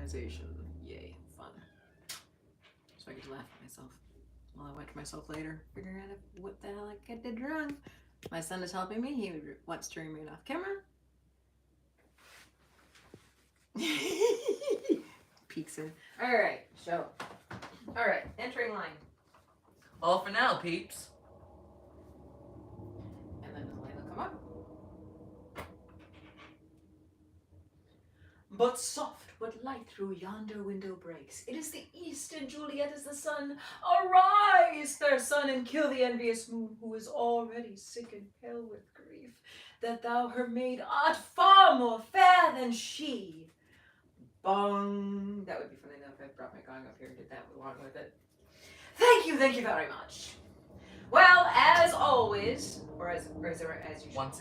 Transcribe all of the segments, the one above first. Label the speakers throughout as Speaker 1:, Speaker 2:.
Speaker 1: memorization. Yay, fun. So I get to laugh at myself while I watch myself later, figuring out what the hell I did wrong. My son is helping me. He wants to remain off camera. Peeks in. Alright, show. Alright, entering line.
Speaker 2: All for now, peeps.
Speaker 1: And then the line will come up. But soft what light through yonder window breaks. It is the east, and Juliet is the sun. Arise, fair sun, and kill the envious moon, who is already sick and pale with grief, that thou her maid art far more fair than she. Bong. That would be funny enough if I brought my gong up here and did that along with it. Thank you very much. Well, as always, or as usual.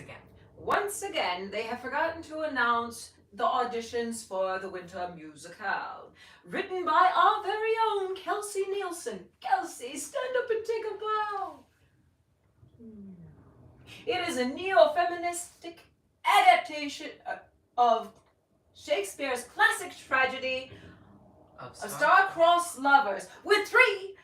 Speaker 1: Once again, they have forgotten to announce the auditions for the Winter Musical, written by our very own Kelsey Nielsen. Kelsey, stand up and take a bow. It is a neo-feministic adaptation of Shakespeare's classic tragedy of star-crossed lovers, with three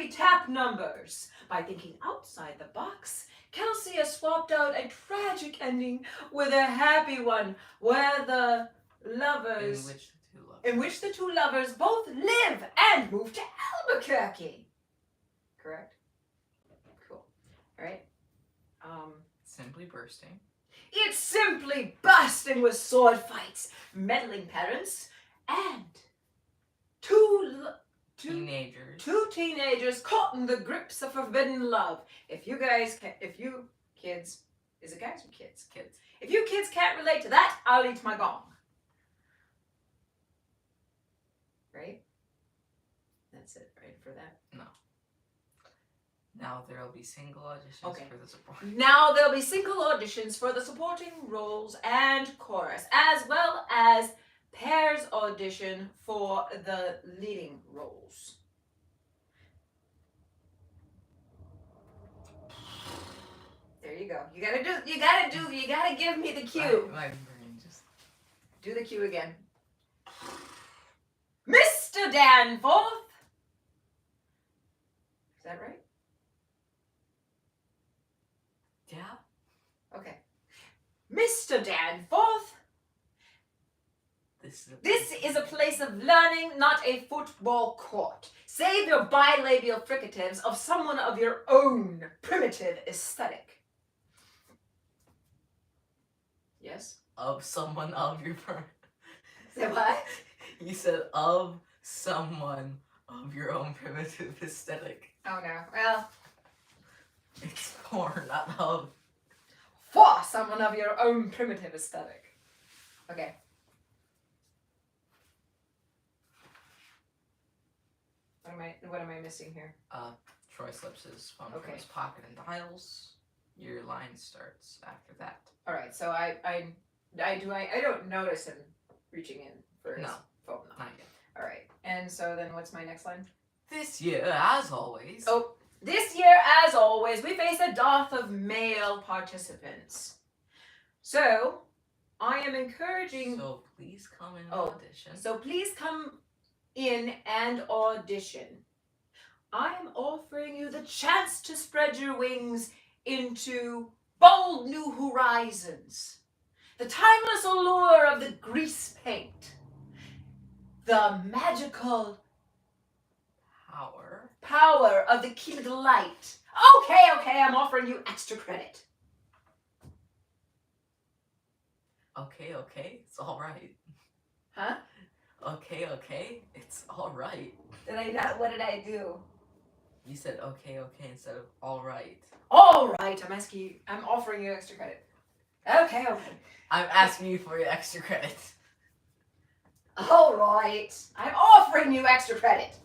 Speaker 1: tap numbers. By thinking outside the box, Kelsey has swapped out a tragic ending with a happy one, where the lovers... In which the two lovers both live and move to Albuquerque. Correct? Cool. Alright.
Speaker 2: Simply bursting.
Speaker 1: It's simply bursting with sword fights, meddling parents, and two teenagers caught in the grips of forbidden love. If you kids, is it guys or kids?
Speaker 2: Kids.
Speaker 1: If you kids can't relate to that, I'll eat my gong. Right? That's it, right, for that?
Speaker 2: No. Now there'll be single auditions for the supporting.
Speaker 1: Now there'll be single auditions for the supporting roles and chorus, as well as pairs audition for the leading roles. There you go. You gotta give me the cue.
Speaker 2: My brain just...
Speaker 1: Do the cue again. Mr. Danforth! Is that right?
Speaker 2: Yeah.
Speaker 1: Okay. Mr. Danforth! This is a place of learning, not a football court. Save your bilabial fricatives of someone of your own primitive aesthetic. Yes?
Speaker 2: Of someone of your...
Speaker 1: Say what?
Speaker 2: You said of someone of your own primitive aesthetic.
Speaker 1: Oh no. Well...
Speaker 2: It's for, not of.
Speaker 1: For someone of your own primitive aesthetic. Okay. What am I missing here?
Speaker 2: Troy slips his phone from his pocket and dials. Your line starts after that.
Speaker 1: All right. So I don't notice him reaching in for his phone.
Speaker 2: Not yet.
Speaker 1: All right. And so then what's my next line?
Speaker 2: This year, as always.
Speaker 1: This year, as always, we face a dearth of male participants. So, I am encouraging...
Speaker 2: So, please come in and audition.
Speaker 1: So, please come in and audition. I am offering you the chance to spread your wings into bold new horizons. The timeless allure of the grease paint. The magical... Power of the keyed light. Okay, I'm offering you extra credit.
Speaker 2: Okay, it's all right.
Speaker 1: Huh?
Speaker 2: Okay, it's all right.
Speaker 1: Did I not? What did I do?
Speaker 2: You said okay instead of all right.
Speaker 1: All right, I'm offering you extra credit. Okay.
Speaker 2: I'm asking you for your extra credit.
Speaker 1: All right, I'm offering you extra credit.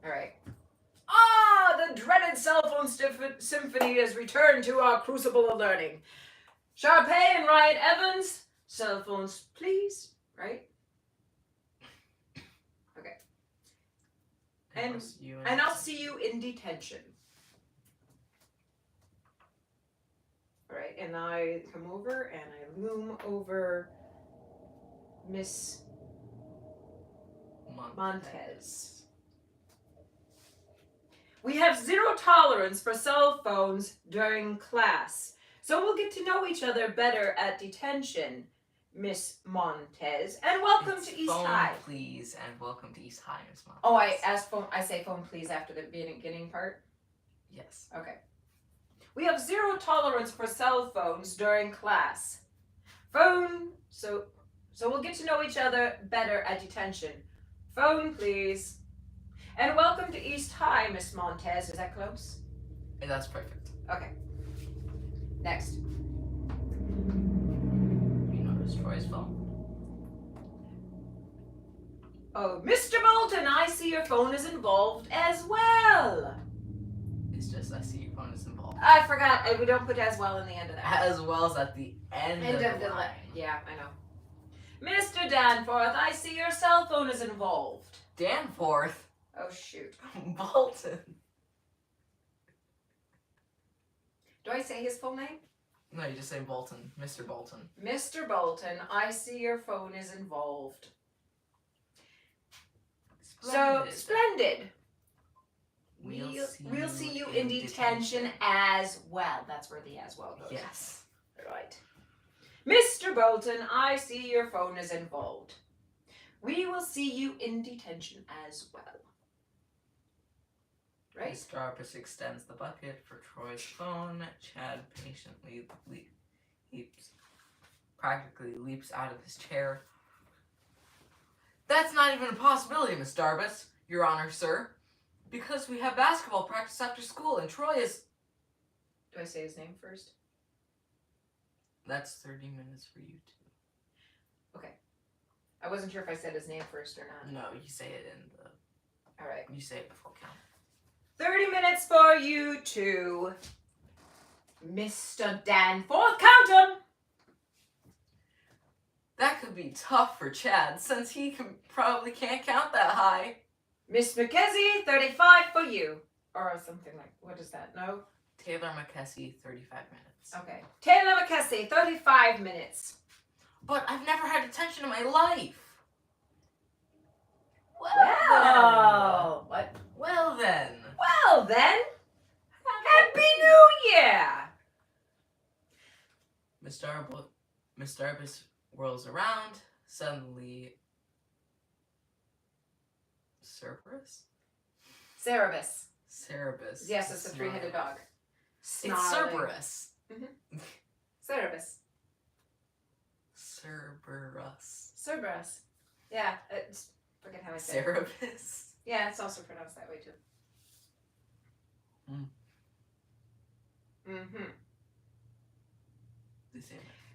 Speaker 1: All right. The dreaded cell phone symphony has returned to our crucible of learning. Sharpay and Riot Evans, cell phones, please. Right? Okay. And I'll see you in detention. All right. And I come over and I loom over Miss Montez. We have zero tolerance for cell phones during class, so we'll get to know each other better at detention, Miss Montez. And welcome to East High.
Speaker 2: Phone, please, and welcome to East High, Miss Montez.
Speaker 1: Oh, I asked phone. I say phone, please, after the beginning part?
Speaker 2: Yes.
Speaker 1: Okay. We have zero tolerance for cell phones during class. Phone, so we'll get to know each other better at detention. Phone, please. And welcome to East High, Miss Montez. Is that close?
Speaker 2: That's perfect.
Speaker 1: Okay. Next.
Speaker 2: You notice Troy's phone?
Speaker 1: Oh, Mr. Bolton, I see your phone is involved as well.
Speaker 2: It's just, I see your phone is involved.
Speaker 1: I forgot. We don't put as well in the end of that.
Speaker 2: As well as at the end of the line.
Speaker 1: Yeah, I know. Mr. Danforth, I see your cell phone is involved.
Speaker 2: Danforth?
Speaker 1: Oh, shoot.
Speaker 2: Bolton.
Speaker 1: Do I say his full name?
Speaker 2: No, you just say Bolton. Mr. Bolton.
Speaker 1: Mr. Bolton, I see your phone is involved.
Speaker 2: Splendid.
Speaker 1: So, splendid.
Speaker 2: We'll
Speaker 1: see you in detention as well. That's where the as well goes.
Speaker 2: Yes.
Speaker 1: Right. Mr. Bolton, I see your phone is involved. We will see you in detention as well. Right?
Speaker 2: Mr. Arbus extends the bucket for Troy's phone. Chad patiently practically leaps out of his chair. That's not even a possibility, Miss Darbus, Your Honor, sir. Because we have basketball practice after school, and Troy is...
Speaker 1: Do I say his name first?
Speaker 2: That's 30 minutes for you two.
Speaker 1: Okay. I wasn't sure if I said his name first or not.
Speaker 2: No, you say it in the...
Speaker 1: All right.
Speaker 2: You say it before count.
Speaker 1: 30 minutes for you two. Mr. Danforth, count him!
Speaker 2: That could be tough for Chad, since he probably can't count that high.
Speaker 1: Miss McKessie, 35 for you. Or something like, what is that? No?
Speaker 2: Taylor McKessie, 35 minutes.
Speaker 1: Okay. Taylor McKessie, 35 minutes.
Speaker 2: But I've never had detention in my life.
Speaker 1: Well, what?
Speaker 2: Well then.
Speaker 1: Well then, Happy New Year!
Speaker 2: Miss Darbus whirls around. Suddenly, Cerberus?
Speaker 1: Cerebus.
Speaker 2: Cerebus.
Speaker 1: Yes, it's a three-headed dog.
Speaker 2: It's Cerberus.
Speaker 1: Cerebus.
Speaker 2: Cerberus.
Speaker 1: Cerberus. Yeah, forget how I say it.
Speaker 2: Cerebus.
Speaker 1: Yeah, it's also pronounced that way too.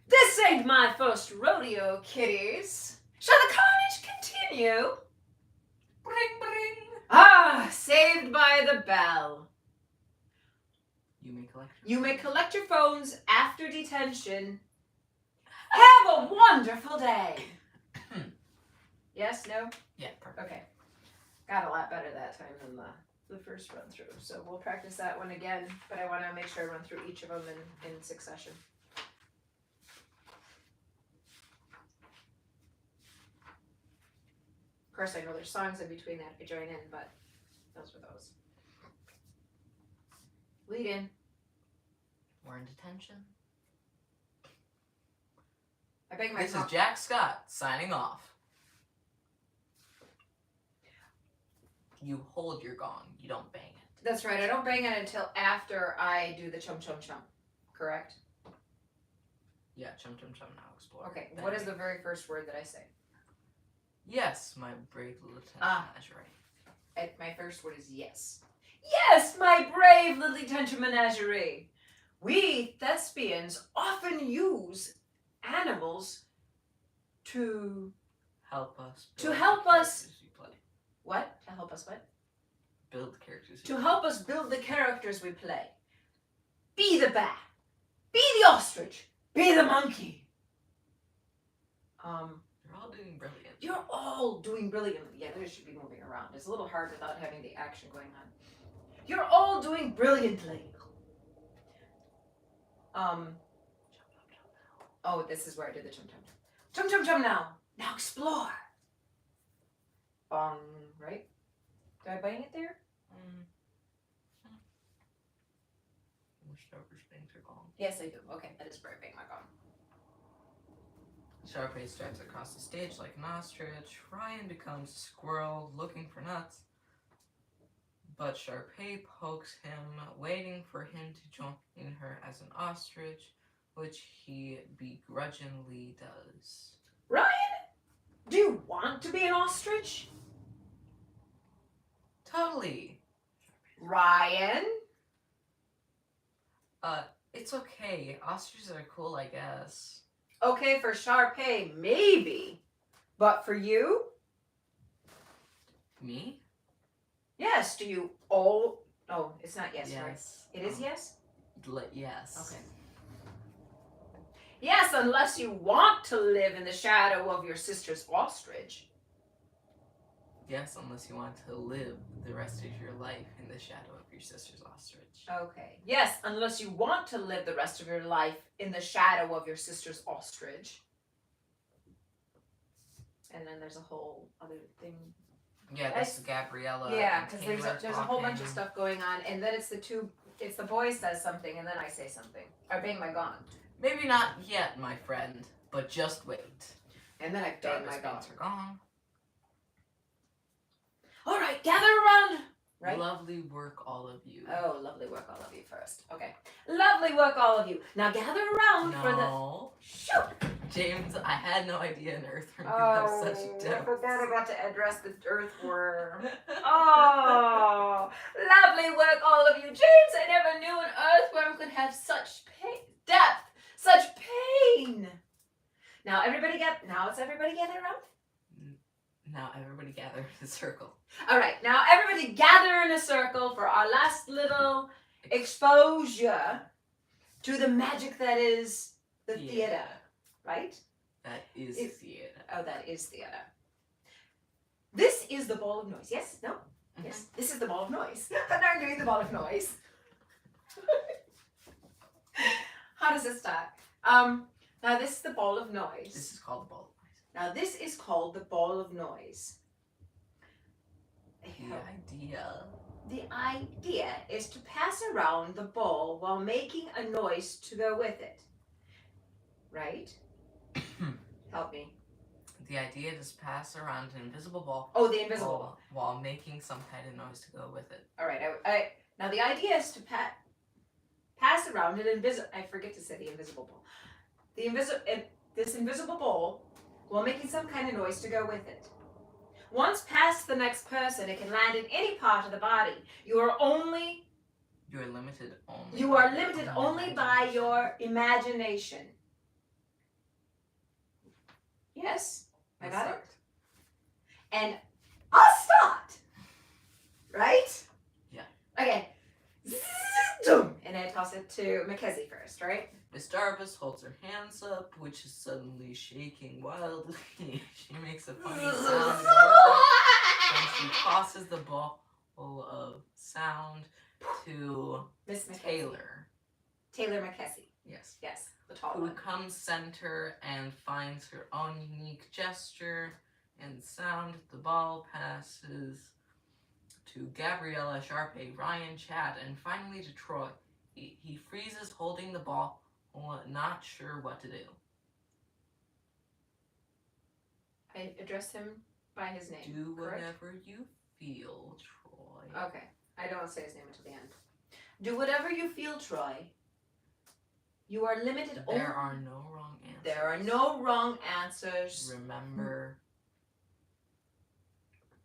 Speaker 1: This ain't my first rodeo, kiddies. Shall the carnage continue?
Speaker 2: Bring, bring.
Speaker 1: Ah, saved by the bell.
Speaker 2: You may
Speaker 1: collect your phones after detention. Have a wonderful day. Yes, no?
Speaker 2: Yeah, perfect.
Speaker 1: Okay. Got a lot better that time than the first run through. So we'll practice that one again, but I want to make sure I run through each of them in succession. Of course, I know there's songs in between that if you join in, but those were those. Lead in.
Speaker 2: We're in detention.
Speaker 1: I beg my
Speaker 2: This is Jack Scott signing off. You hold your gong. You don't bang it.
Speaker 1: That's right. I don't bang it until after I do the chum chum chum. Correct?
Speaker 2: Yeah, chum chum chum now explore.
Speaker 1: Okay.
Speaker 2: Then
Speaker 1: What is the very first word that I say?
Speaker 2: Yes, my brave lieutenant. Menagerie.
Speaker 1: My first word is yes. Yes, my brave little detention menagerie. We thespians often use animals to
Speaker 2: help us.
Speaker 1: What? To help us what?
Speaker 2: Build the characters.
Speaker 1: To help us build the characters we play. Be the bat. Be the ostrich. Be the monkey.
Speaker 2: You're all doing brilliant.
Speaker 1: You're all doing brilliantly. Yeah, they should be moving around. It's a little hard without having the action going on. You're all doing brilliantly. Oh, this is where I did the chum chum chum. Chum chum chum now. Now explore. Bong, right? Do I bang it there?
Speaker 2: Sharpay's things are gone.
Speaker 1: Yes, I do. Okay, that is where I bang my gong.
Speaker 2: Sharpay strides across the stage like an ostrich. Ryan becomes a squirrel looking for nuts. But Sharpay pokes him, waiting for him to join her as an ostrich, which he begrudgingly does.
Speaker 1: Ryan, do you want to be an ostrich?
Speaker 2: Totally.
Speaker 1: Ryan?
Speaker 2: It's okay. Ostriches are cool, I guess.
Speaker 1: Okay, for Sharpay, maybe. But for you?
Speaker 2: Me?
Speaker 1: Yes, do you all... Oh, it's not yes, right?
Speaker 2: Yes.
Speaker 1: It is yes?
Speaker 2: Yes.
Speaker 1: Okay. Yes, unless you want to live in the shadow of your sister's ostrich.
Speaker 2: Yes, unless you want to live the rest of your life in the shadow of your sister's ostrich.
Speaker 1: Okay. Yes, unless you want to live the rest of your life in the shadow of your sister's ostrich. And then there's a whole other thing.
Speaker 2: Yeah, this is Gabriella.
Speaker 1: Yeah, because
Speaker 2: and
Speaker 1: there's a whole bunch of stuff going on, and then it's the boy says something, and then I say something. I bang my gong.
Speaker 2: Maybe not yet, my friend, but just wait.
Speaker 1: And then I bang my gong.
Speaker 2: Are gone.
Speaker 1: All right, gather around. Right?
Speaker 2: Lovely work, all of you.
Speaker 1: Oh, lovely work, all of you first. Okay. Lovely work, all of you. Now gather around for the... Shoot!
Speaker 2: James, I had no idea an earthworm could
Speaker 1: Oh,
Speaker 2: have such depth.
Speaker 1: I forgot about to address the earthworm. Oh, lovely work, all of you. James, I never knew an earthworm could have such depth, such pain. Now it's everybody gather around.
Speaker 2: Now everybody gather in a circle.
Speaker 1: All right, now everybody gather in a circle for our last little exposure to the magic that is the theater, right?
Speaker 2: That is theater.
Speaker 1: Oh, that is theater. This is the ball of noise. Yes? No?
Speaker 2: Mm-hmm.
Speaker 1: Yes. This is the ball of noise. I'm not doing the ball of noise. How does it start? Now this is the ball of noise.
Speaker 2: This is called the ball of noise.
Speaker 1: Now this is called the ball of noise. The idea is to pass around the ball while making a noise to go with it. Right? Help me.
Speaker 2: The idea is to pass around an invisible ball.
Speaker 1: Oh, the invisible ball.
Speaker 2: While making some kind of noise to go with it.
Speaker 1: All right. Now the idea is to pass around an invisible... I forget to say the invisible ball. This invisible ball while making some kind of noise to go with it. Once past the next person, it can land in any part of the body. You are limited only by your imagination. Yes, I got it. And I'll start. Right?
Speaker 2: Yeah.
Speaker 1: Okay. And I toss it to Mackenzie first, right?
Speaker 2: Miss Darvis holds her hands up, which is suddenly shaking wildly. She makes a funny sound and she tosses the ball of sound to
Speaker 1: Miss
Speaker 2: Taylor.
Speaker 1: Taylor Mackenzie.
Speaker 2: Yes.
Speaker 1: Yes, the tall
Speaker 2: Who
Speaker 1: one.
Speaker 2: comes center and finds her own unique gesture and sound. The ball passes to Gabriella, Sharpay, Ryan, Chad, and finally to Troy. He freezes holding the ball, not sure what to do.
Speaker 1: I address him by his name.
Speaker 2: Do
Speaker 1: correct?
Speaker 2: whatever you feel, Troy.
Speaker 1: Okay. I don't say his name until the end. Do whatever you feel, Troy. You are limited only...
Speaker 2: There are no wrong answers.
Speaker 1: There are no wrong answers.
Speaker 2: Remember,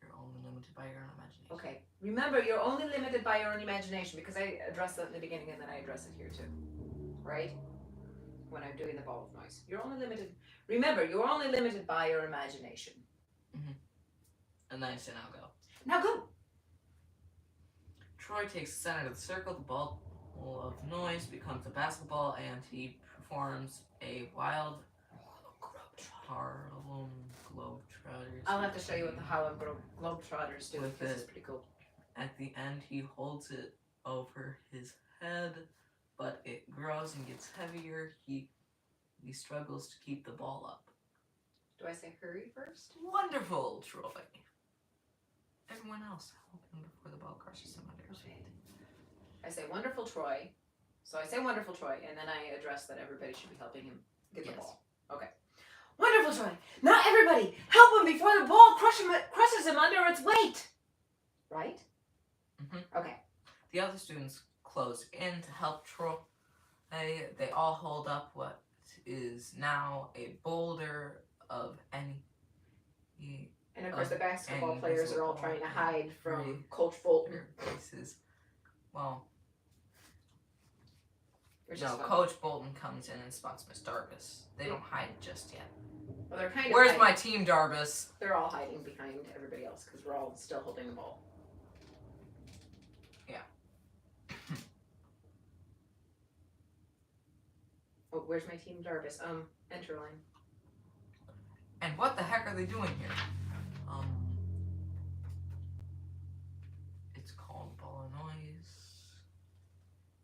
Speaker 2: you're only limited by your own imagination.
Speaker 1: Okay. Remember, you're only limited by your own imagination, because I addressed that in the beginning and then I address it here too. Right? When I'm doing the ball of noise. You're only limited... Remember, you're only limited by your imagination.
Speaker 2: Mm-hmm. And then I say, now go.
Speaker 1: Now go!
Speaker 2: Troy takes the center of the circle. The ball of noise becomes a basketball, and he performs a wild Harlem Globetrotters.
Speaker 1: I'll have to show you what the Harlem Globetrotters do,
Speaker 2: With
Speaker 1: because
Speaker 2: it.
Speaker 1: it's pretty cool.
Speaker 2: At the end, he holds it over his head, but it grows and gets heavier. He struggles to keep the ball up.
Speaker 1: Do I say hurry first?
Speaker 2: Wonderful, Troy. Everyone else, help him before the ball crushes him under his feet.
Speaker 1: I say wonderful Troy. So I say wonderful Troy, and then I address that everybody should be helping him get the ball. Okay. Wonderful Troy. Now everybody, help him before the ball crushes him under its weight. Right?
Speaker 2: Mm-hmm.
Speaker 1: Okay.
Speaker 2: The other students close in to help Troy. They all hold up what is now a boulder of any.
Speaker 1: And of course, the basketball players are all trying to hide from Coach Bolton.
Speaker 2: Places. Well, no, Coach Bolton comes in and spots Miss Darbus. They don't hide just yet.
Speaker 1: Well, they're kind of.
Speaker 2: Where's my team, Darbus?
Speaker 1: They're all hiding behind everybody else because we're all still holding the ball.
Speaker 2: Yeah.
Speaker 1: Oh, where's my team, Darbus? Enter line.
Speaker 2: And what the heck are they doing here? It's called Ball of Noise.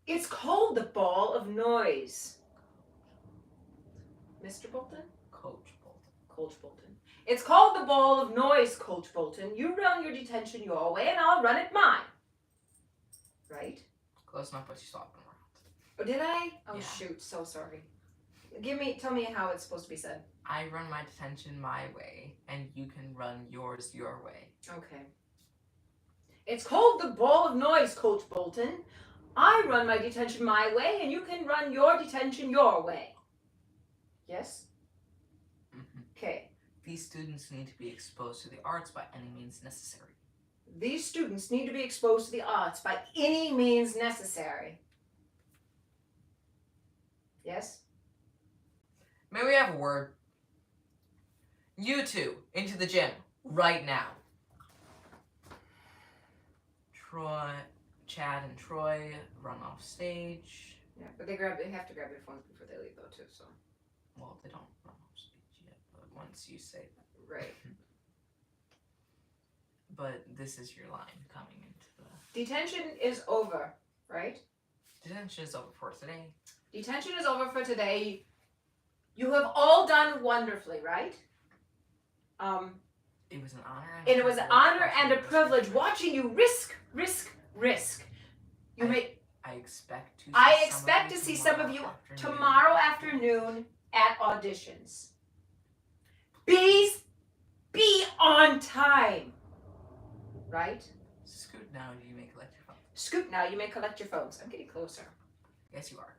Speaker 1: It's called the Ball of Noise. Mr. Bolton?
Speaker 2: Coach Bolton.
Speaker 1: Coach Bolton. It's called the Ball of Noise, Coach Bolton. You run your detention your way, and I'll run it mine. Right?
Speaker 2: Close enough, but you swapping around.
Speaker 1: Oh, did I? Oh,
Speaker 2: yeah.
Speaker 1: Shoot. So sorry. Tell me how it's supposed to be said.
Speaker 2: I run my detention my way, and you can run yours your way.
Speaker 1: Okay. It's called the Ball of Noise, Coach Bolton. I run my detention my way, and you can run your detention your way. Yes?
Speaker 2: Mm-hmm.
Speaker 1: Okay.
Speaker 2: These students need to be exposed to the arts by any means necessary.
Speaker 1: These students need to be exposed to the arts by any means necessary. Yes?
Speaker 2: May we have a word? You two, into the gym, right now. Chad and Troy run off stage.
Speaker 1: Yeah, but they have to grab their phones before they leave, though, too, so.
Speaker 2: Well, they don't run off stage yet, but once you say that.
Speaker 1: Right.
Speaker 2: But this is your line coming into the...
Speaker 1: Detention is over, right?
Speaker 2: Detention is over for today.
Speaker 1: Detention is over for today. You have all done wonderfully, right?
Speaker 2: It was an honor.
Speaker 1: And it was an honor and a privilege watching you risk.
Speaker 2: I expect to.
Speaker 1: I expect to see some of you tomorrow afternoon at auditions. Bees, be on time. Right?
Speaker 2: Scoot now, you may collect your phones.
Speaker 1: Scoot now, you may collect your phones. I'm getting closer.
Speaker 2: Yes, you are.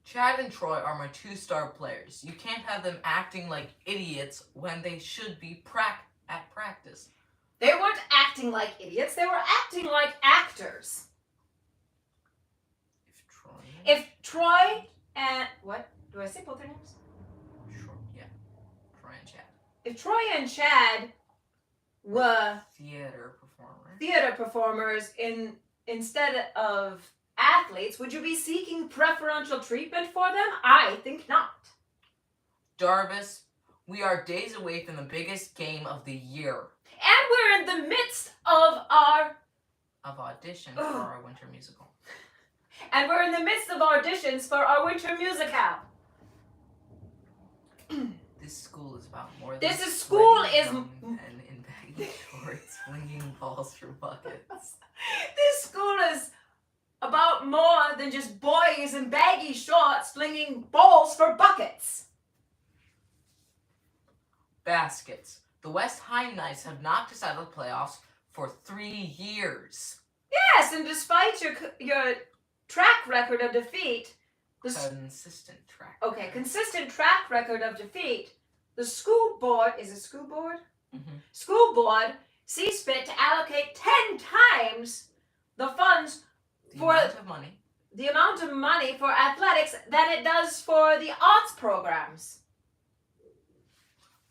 Speaker 2: Chad and Troy are my 2-star players. You can't have them acting like idiots when they should be at practice.
Speaker 1: They weren't acting like idiots. They were acting like actors. If Troy and... What? Do I say both their names?
Speaker 2: Sure, yeah. Troy and Chad.
Speaker 1: If Troy and Chad were... Theater performers instead of athletes, would you be seeking preferential treatment for them? I think not.
Speaker 2: Darbus, we are days away from the biggest game of the year.
Speaker 1: And we're in the midst of our...
Speaker 2: auditions for our winter musical.
Speaker 1: And we're in the midst of auditions for our winter musical.
Speaker 2: This school is about more than...
Speaker 1: This school is...
Speaker 2: And in baggy shorts, flinging balls for buckets.
Speaker 1: This school is about more than just boys in baggy shorts flinging balls for buckets.
Speaker 2: Baskets. The West High Knights have not decided the playoffs for 3 years.
Speaker 1: Yes, and despite your track record of defeat...
Speaker 2: Consistent track.
Speaker 1: Okay, consistent track record of defeat. The school board... Is it school board?
Speaker 2: Mm-hmm.
Speaker 1: School board sees fit to allocate 10 times the funds for... The amount of money for athletics than it does for the arts programs.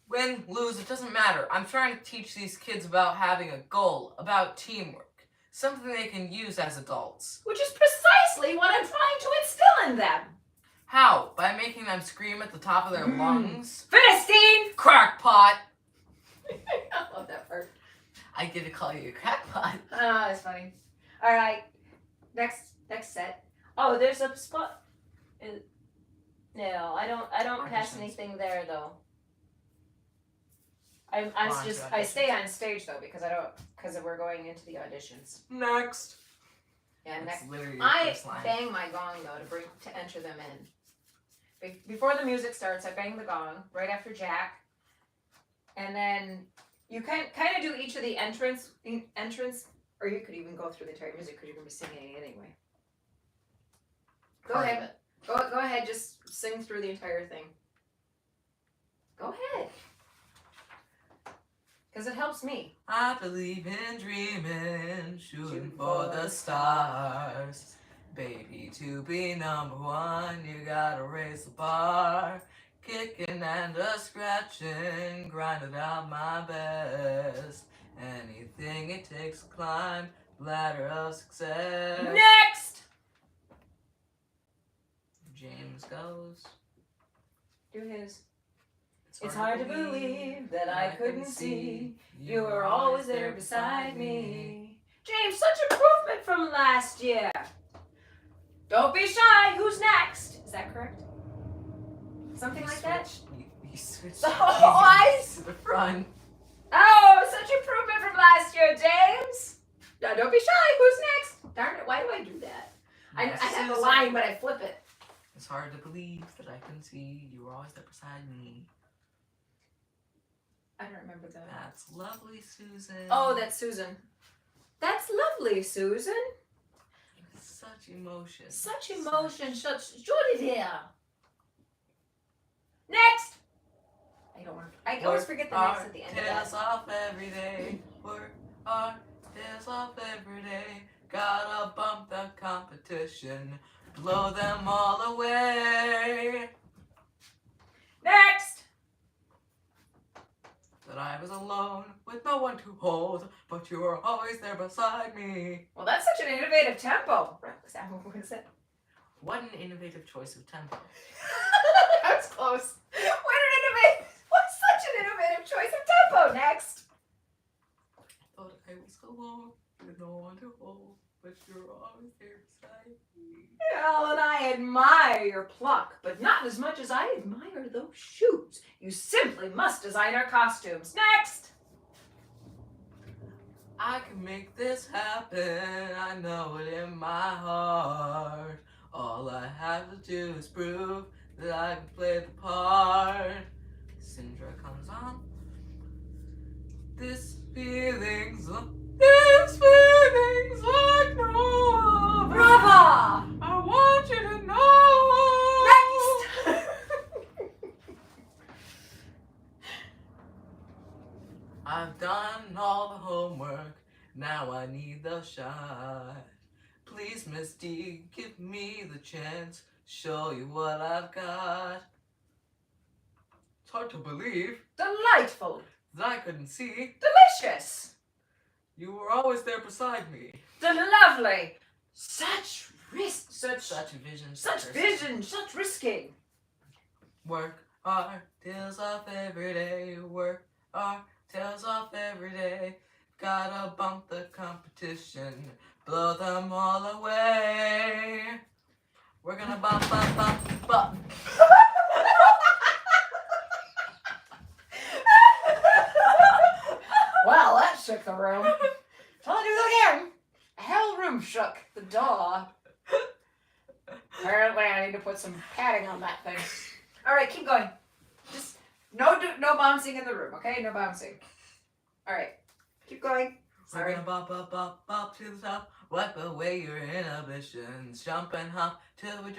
Speaker 2: Win, lose, it doesn't matter. I'm trying to teach these kids about having a goal, about teamwork. Something they can use as adults.
Speaker 1: Which is precisely what I'm trying to instill in them.
Speaker 2: How? By making them scream at the top of their lungs?
Speaker 1: Philistine!
Speaker 2: Crackpot!
Speaker 1: I love that part.
Speaker 2: I get to call you a crackpot.
Speaker 1: Oh, that's funny. All right. Next set. Oh, there's a spot. No, I don't pass anything there though. I stay on stage though because we're going into the auditions.
Speaker 2: Next.
Speaker 1: Yeah,
Speaker 2: That's
Speaker 1: next.
Speaker 2: literally your
Speaker 1: I
Speaker 2: first line.
Speaker 1: bang my gong though to enter them in. Before the music starts, I bang the gong right after Jack, and then you kind of do each of the entrance, or you could even go through the entire music because you're gonna be singing anyway. Go ahead. Go ahead. Just sing through the entire thing. Go ahead. Because it helps me.
Speaker 2: I believe in dreaming, shooting for the stars. Baby, to be number one, you gotta raise the bar. Kicking and a scratching, grinding out my best. Anything it takes to climb the ladder of success.
Speaker 1: Next!
Speaker 2: James goes.
Speaker 1: Do his. It's hard to believe that I couldn't see. You were always there beside me. James, such improvement from last year. Don't be shy. Who's next? Is that correct? Something like that?
Speaker 2: You switched
Speaker 1: eyes
Speaker 2: to the front.
Speaker 1: Oh, such improvement from last year, James. Now, don't be shy. Who's next? Darn it. Why do I do that? I have a line, but I flip it.
Speaker 2: It's hard to believe that I can see you were always there beside me.
Speaker 1: I don't remember that.
Speaker 2: That's lovely, Susan.
Speaker 1: Oh, that's Susan. That's lovely, Susan.
Speaker 2: Such emotion.
Speaker 1: Such emotion. Such Judy there. Next. I always forget the next at the end of that.
Speaker 2: Tails off every day. Work our tails off every day. Gotta bump the competition. Blow them all away.
Speaker 1: Next.
Speaker 2: That I was alone with no one to hold, but you were always there beside me.
Speaker 1: Well, that's such an innovative tempo. What is that?
Speaker 2: What an innovative choice of tempo.
Speaker 1: That was close. What's such an innovative choice of tempo? Next.
Speaker 2: I thought I was alone with no one to hold, but you were always there beside me.
Speaker 1: Well, and I admire your pluck, but not as much as I admire those shoes. You simply must design our costumes. Next!
Speaker 2: I can make this happen, I know it in my heart. All I have to do is prove that I can play the part. Syndra comes on. This feeling's like no other.
Speaker 1: Brava!
Speaker 2: I want you to know.
Speaker 1: Next!
Speaker 2: I've done all the homework, now I need the shot. Please, Miss D, give me the chance, show you what I've got. It's hard to believe
Speaker 1: Delightful.
Speaker 2: that I couldn't see.
Speaker 1: Delicious.
Speaker 2: You were always there beside me.
Speaker 1: Lovely. Such risk.
Speaker 2: Such vision.
Speaker 1: Such vision. Such risking.
Speaker 2: Work our tails off every day. Work our tails off every day. Gotta bump the competition. Blow them all away. We're gonna bump, bump, bump, bump.
Speaker 1: Well, that shook the room. So I'll do that again. The whole room shook. The door. Apparently, I need to put some padding on that thing. All right, keep going. Just no bouncing in the room, okay? No bouncing. All right, keep going.
Speaker 2: We're gonna bop, bop, bop, bop to the top. Wipe away your inhibitions. Jump and hop till we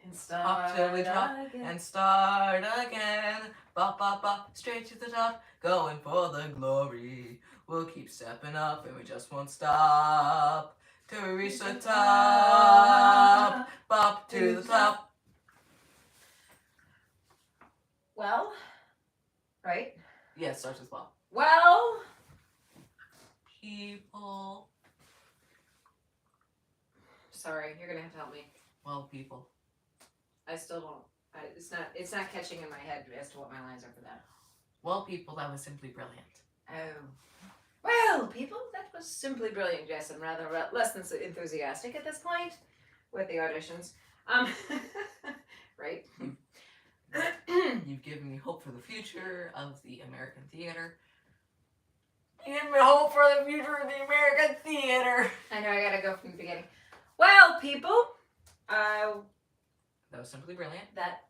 Speaker 1: And start
Speaker 2: hop till we drop
Speaker 1: again.
Speaker 2: and start again. Bop, bop, bop, straight to the top. Going for the glory. We'll keep stepping up and we just won't stop till we reach the top. Bop to the top.
Speaker 1: Well, right?
Speaker 2: Yeah, it starts with bop.
Speaker 1: Well,
Speaker 2: People.
Speaker 1: sorry, you're gonna have to help me.
Speaker 2: Well, people.
Speaker 1: I still don't. It's not catching in my head as to what my lines are for that.
Speaker 2: Well, people, that was simply brilliant.
Speaker 1: Oh. Well, people, that was simply brilliant, Jess. I'm rather less than enthusiastic at this point with the auditions. Right?
Speaker 2: You've given me hope for the future of the American theater. You gave me hope for the future of the American theater.
Speaker 1: I know, I gotta go from the beginning. Well, people,
Speaker 2: that was simply brilliant.
Speaker 1: That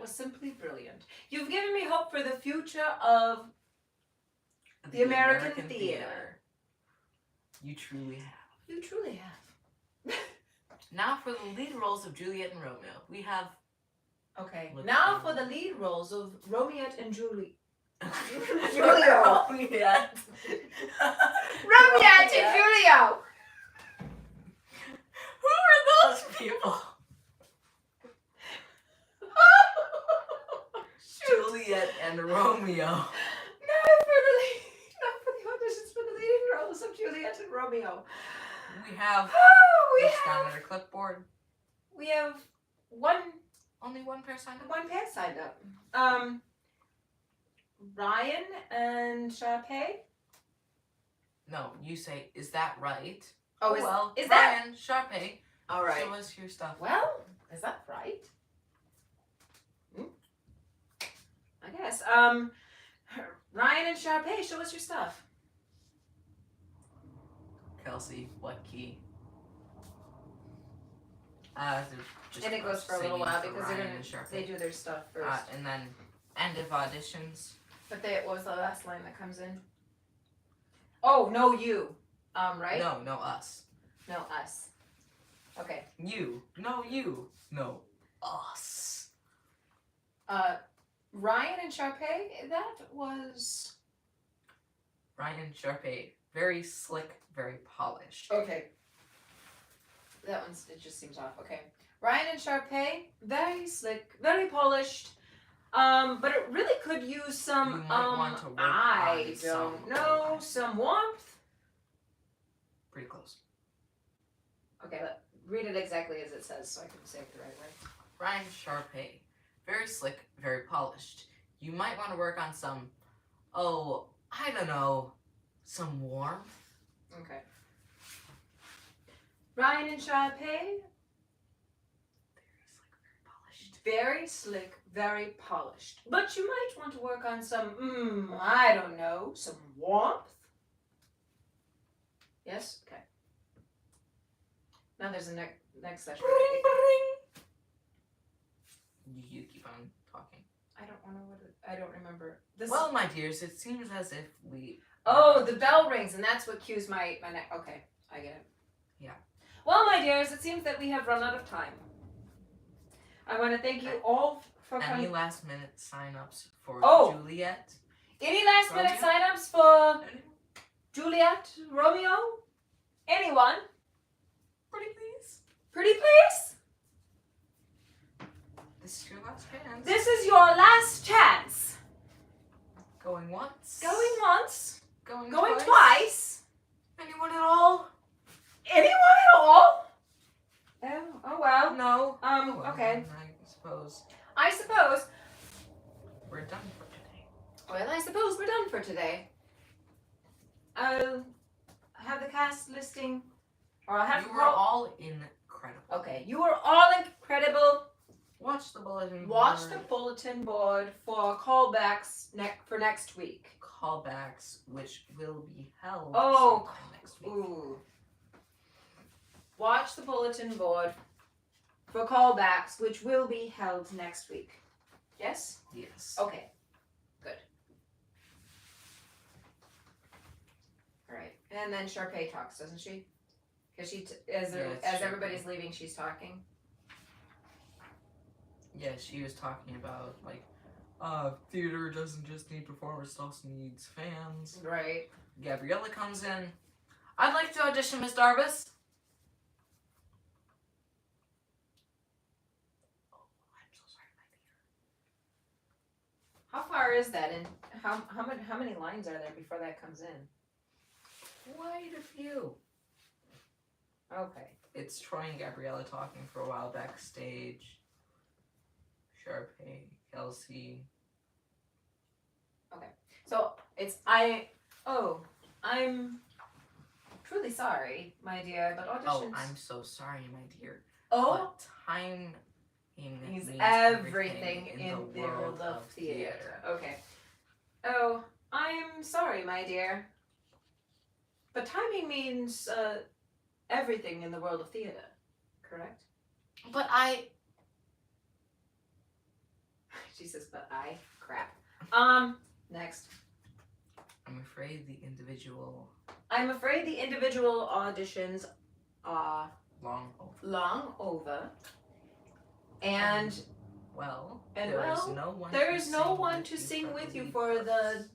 Speaker 1: was simply brilliant. You've given me hope for the future of the American theater.
Speaker 2: You truly have.
Speaker 1: You truly have.
Speaker 2: Now for the lead roles of Juliet and Romeo. We have...
Speaker 1: Okay. Now for the lead roles of Romeo and Julie.
Speaker 2: Julio.
Speaker 1: Romeo and Julio.
Speaker 2: Who are those people? Juliet and Romeo.
Speaker 1: Now for the auditions for the leading roles of Juliet and Romeo.
Speaker 2: We have down on our clipboard.
Speaker 1: We have
Speaker 2: only one pair signed up.
Speaker 1: One pair signed up. Ryan and Sharpay.
Speaker 2: No, you say, is that right?
Speaker 1: Oh,
Speaker 2: is that Ryan, Sharpay?
Speaker 1: All right.
Speaker 2: Show us your stuff.
Speaker 1: Well, is that right? I guess. Ryan and Sharpay, show us your stuff.
Speaker 2: Kelsey, what key?
Speaker 1: And it goes for a little while because they do their stuff first.
Speaker 2: And then end of auditions.
Speaker 1: But what was the last line that comes in? Oh, no, you. Right?
Speaker 2: No, us.
Speaker 1: No, us. Okay.
Speaker 2: You. No, you. No, us.
Speaker 1: Ryan and Sharpay, that was...
Speaker 2: Ryan Sharpay, very slick, very polished.
Speaker 1: Okay. That it just seems off. Okay. Ryan and Sharpay, very slick, very polished. But it really could use some,
Speaker 2: you might want to work
Speaker 1: I don't know, some warmth.
Speaker 2: Pretty close.
Speaker 1: Okay, read it exactly as it says so I can say it the right way.
Speaker 2: Ryan Sharpay, very slick, very polished. You might want to work on some, I don't know, some warmth.
Speaker 1: Okay. Ryan and Sharpay, very slick, very polished. But you might want to work on some, I don't know, some warmth. Yes? Okay. Now there's a next session.
Speaker 2: You keep on talking.
Speaker 1: I don't remember.
Speaker 2: Well, my dears, it seems as if we...
Speaker 1: Oh, the bell rings, and that's what cues my neck. Okay, I get it.
Speaker 2: Yeah.
Speaker 1: Well, my dears, it seems that we have run out of time. I want to thank you all for coming.
Speaker 2: Any last-minute sign-ups for Juliet?
Speaker 1: Any last-minute sign-ups for Juliet, Romeo? Anyone?
Speaker 2: Pretty please.
Speaker 1: Pretty please?
Speaker 2: This is your last chance.
Speaker 1: This is your last chance.
Speaker 2: Going once.
Speaker 1: Going once.
Speaker 2: Going
Speaker 1: twice.
Speaker 2: Anyone at all?
Speaker 1: Anyone at all? Oh well.
Speaker 2: No.
Speaker 1: Okay.
Speaker 2: I suppose. We're done for today.
Speaker 1: Well, I suppose we're done for today. I'll have the cast listing, or I'll have.
Speaker 2: You were all incredible.
Speaker 1: Okay, you were all incredible.
Speaker 2: Watch the bulletin board.
Speaker 1: Watch the bulletin board for callbacks for next week.
Speaker 2: Callbacks, which will be held next week.
Speaker 1: Ooh. Watch the bulletin board for callbacks, which will be held next week. Yes?
Speaker 2: Yes.
Speaker 1: Okay. Good. All right. And then Sharpay talks, doesn't she? Because as everybody's leaving, she's talking.
Speaker 2: Yeah, she was talking about, like, theater doesn't just need performers, it also needs fans.
Speaker 1: Right.
Speaker 2: Gabriella comes in. I'd like to audition Miss Darvis. Oh, I'm so sorry, my dear.
Speaker 1: How far is that, and how many lines are there before that comes in?
Speaker 2: Quite a few.
Speaker 1: Okay.
Speaker 2: It's Troy and Gabriella talking for a while backstage. Sharpay, Kelsey.
Speaker 1: Okay. So I'm truly sorry, my dear, but auditions.
Speaker 2: Oh, I'm so sorry, my dear.
Speaker 1: Oh.
Speaker 2: But time
Speaker 1: He's
Speaker 2: means
Speaker 1: everything in the world of theater. Okay. Oh, I'm sorry, my dear. But timing means everything in the world of theater, correct?
Speaker 2: But I...
Speaker 1: She says, but I... Crap. Next.
Speaker 2: I'm afraid the individual
Speaker 1: auditions are
Speaker 2: long over.
Speaker 1: And
Speaker 2: well,
Speaker 1: and
Speaker 2: there
Speaker 1: well,
Speaker 2: is no one
Speaker 1: to sing with you for the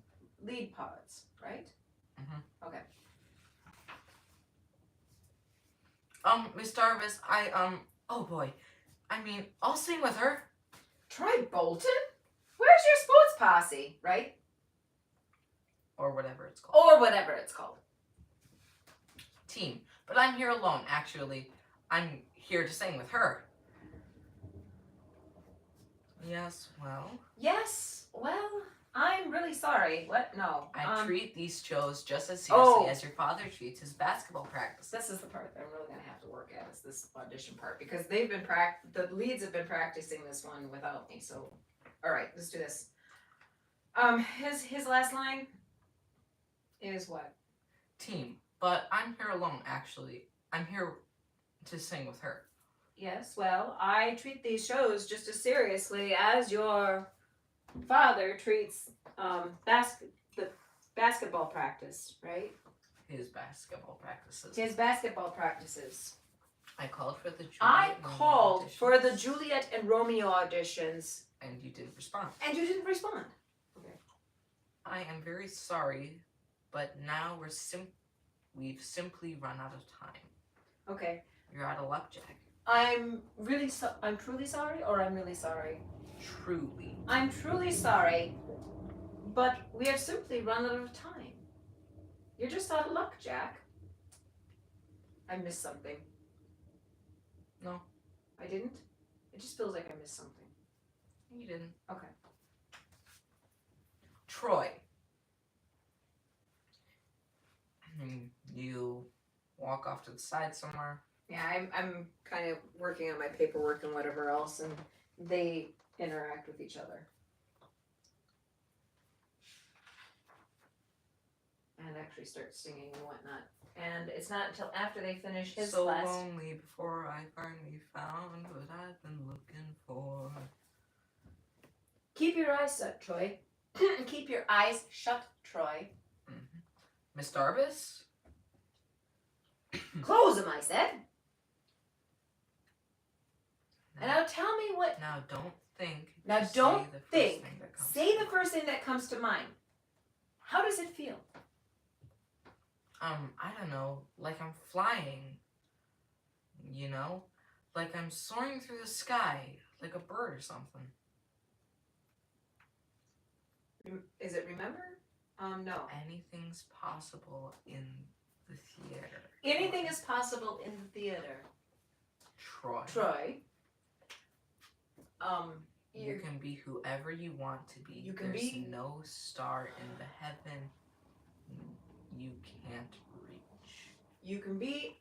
Speaker 1: lead parts, right?
Speaker 2: Mm-hmm.
Speaker 1: Okay.
Speaker 2: Miss Darvis, oh boy. I mean, I'll sing with her.
Speaker 1: Troy Bolton? Where's your sports posse, right?
Speaker 2: Or whatever it's called. Team. But I'm here alone, actually. I'm here to sing with her. Yes, well,
Speaker 1: I'm really sorry. What? No.
Speaker 2: I treat these shows just as seriously as your father treats his basketball practice.
Speaker 1: This is the part that I'm really going to have to work at, is this audition part. Because they've been the leads have been practicing this one without me, so... Alright, let's do this. His last line is what?
Speaker 2: Team. But I'm here alone, actually. I'm here to sing with her.
Speaker 1: Yes, well, I treat these shows just as seriously as your father treats the basketball practice, right?
Speaker 2: His basketball practices. I called for the Juliet
Speaker 1: and Romeo auditions.
Speaker 2: And you didn't respond.
Speaker 1: Okay.
Speaker 2: I am very sorry, but now we've simply run out of time.
Speaker 1: Okay.
Speaker 2: You're out of luck, Jack.
Speaker 1: I'm truly sorry, or I'm really sorry?
Speaker 2: Truly.
Speaker 1: I'm truly sorry, but we have simply run out of time. You're just out of luck, Jack. I missed something.
Speaker 2: No.
Speaker 1: I didn't? It just feels like I missed something.
Speaker 2: You didn't.
Speaker 1: Okay.
Speaker 2: Troy. You walk off to the side somewhere.
Speaker 1: Yeah, I'm kind of working on my paperwork and whatever else, and they interact with each other. And actually start singing and whatnot. And it's not until after they finish his class.
Speaker 2: So lonely before I finally found what I've been looking for.
Speaker 1: Keep your eyes shut, Troy. Keep your eyes shut, Troy.
Speaker 2: Mm-hmm. Miss Darvis?
Speaker 1: Close them, I said. And now tell me what...
Speaker 2: Now don't think.
Speaker 1: Now don't think. Say the first thing that comes to mind. How does it feel?
Speaker 2: I don't know. Like I'm flying. You know? Like I'm soaring through the sky. Like a bird or something.
Speaker 1: Is it remember? No.
Speaker 2: Anything's possible in the theater.
Speaker 1: Anything is possible in the theater.
Speaker 2: Troy.
Speaker 1: You
Speaker 2: can be whoever you want to be. There's no star in the heaven you can't reach.
Speaker 1: You can be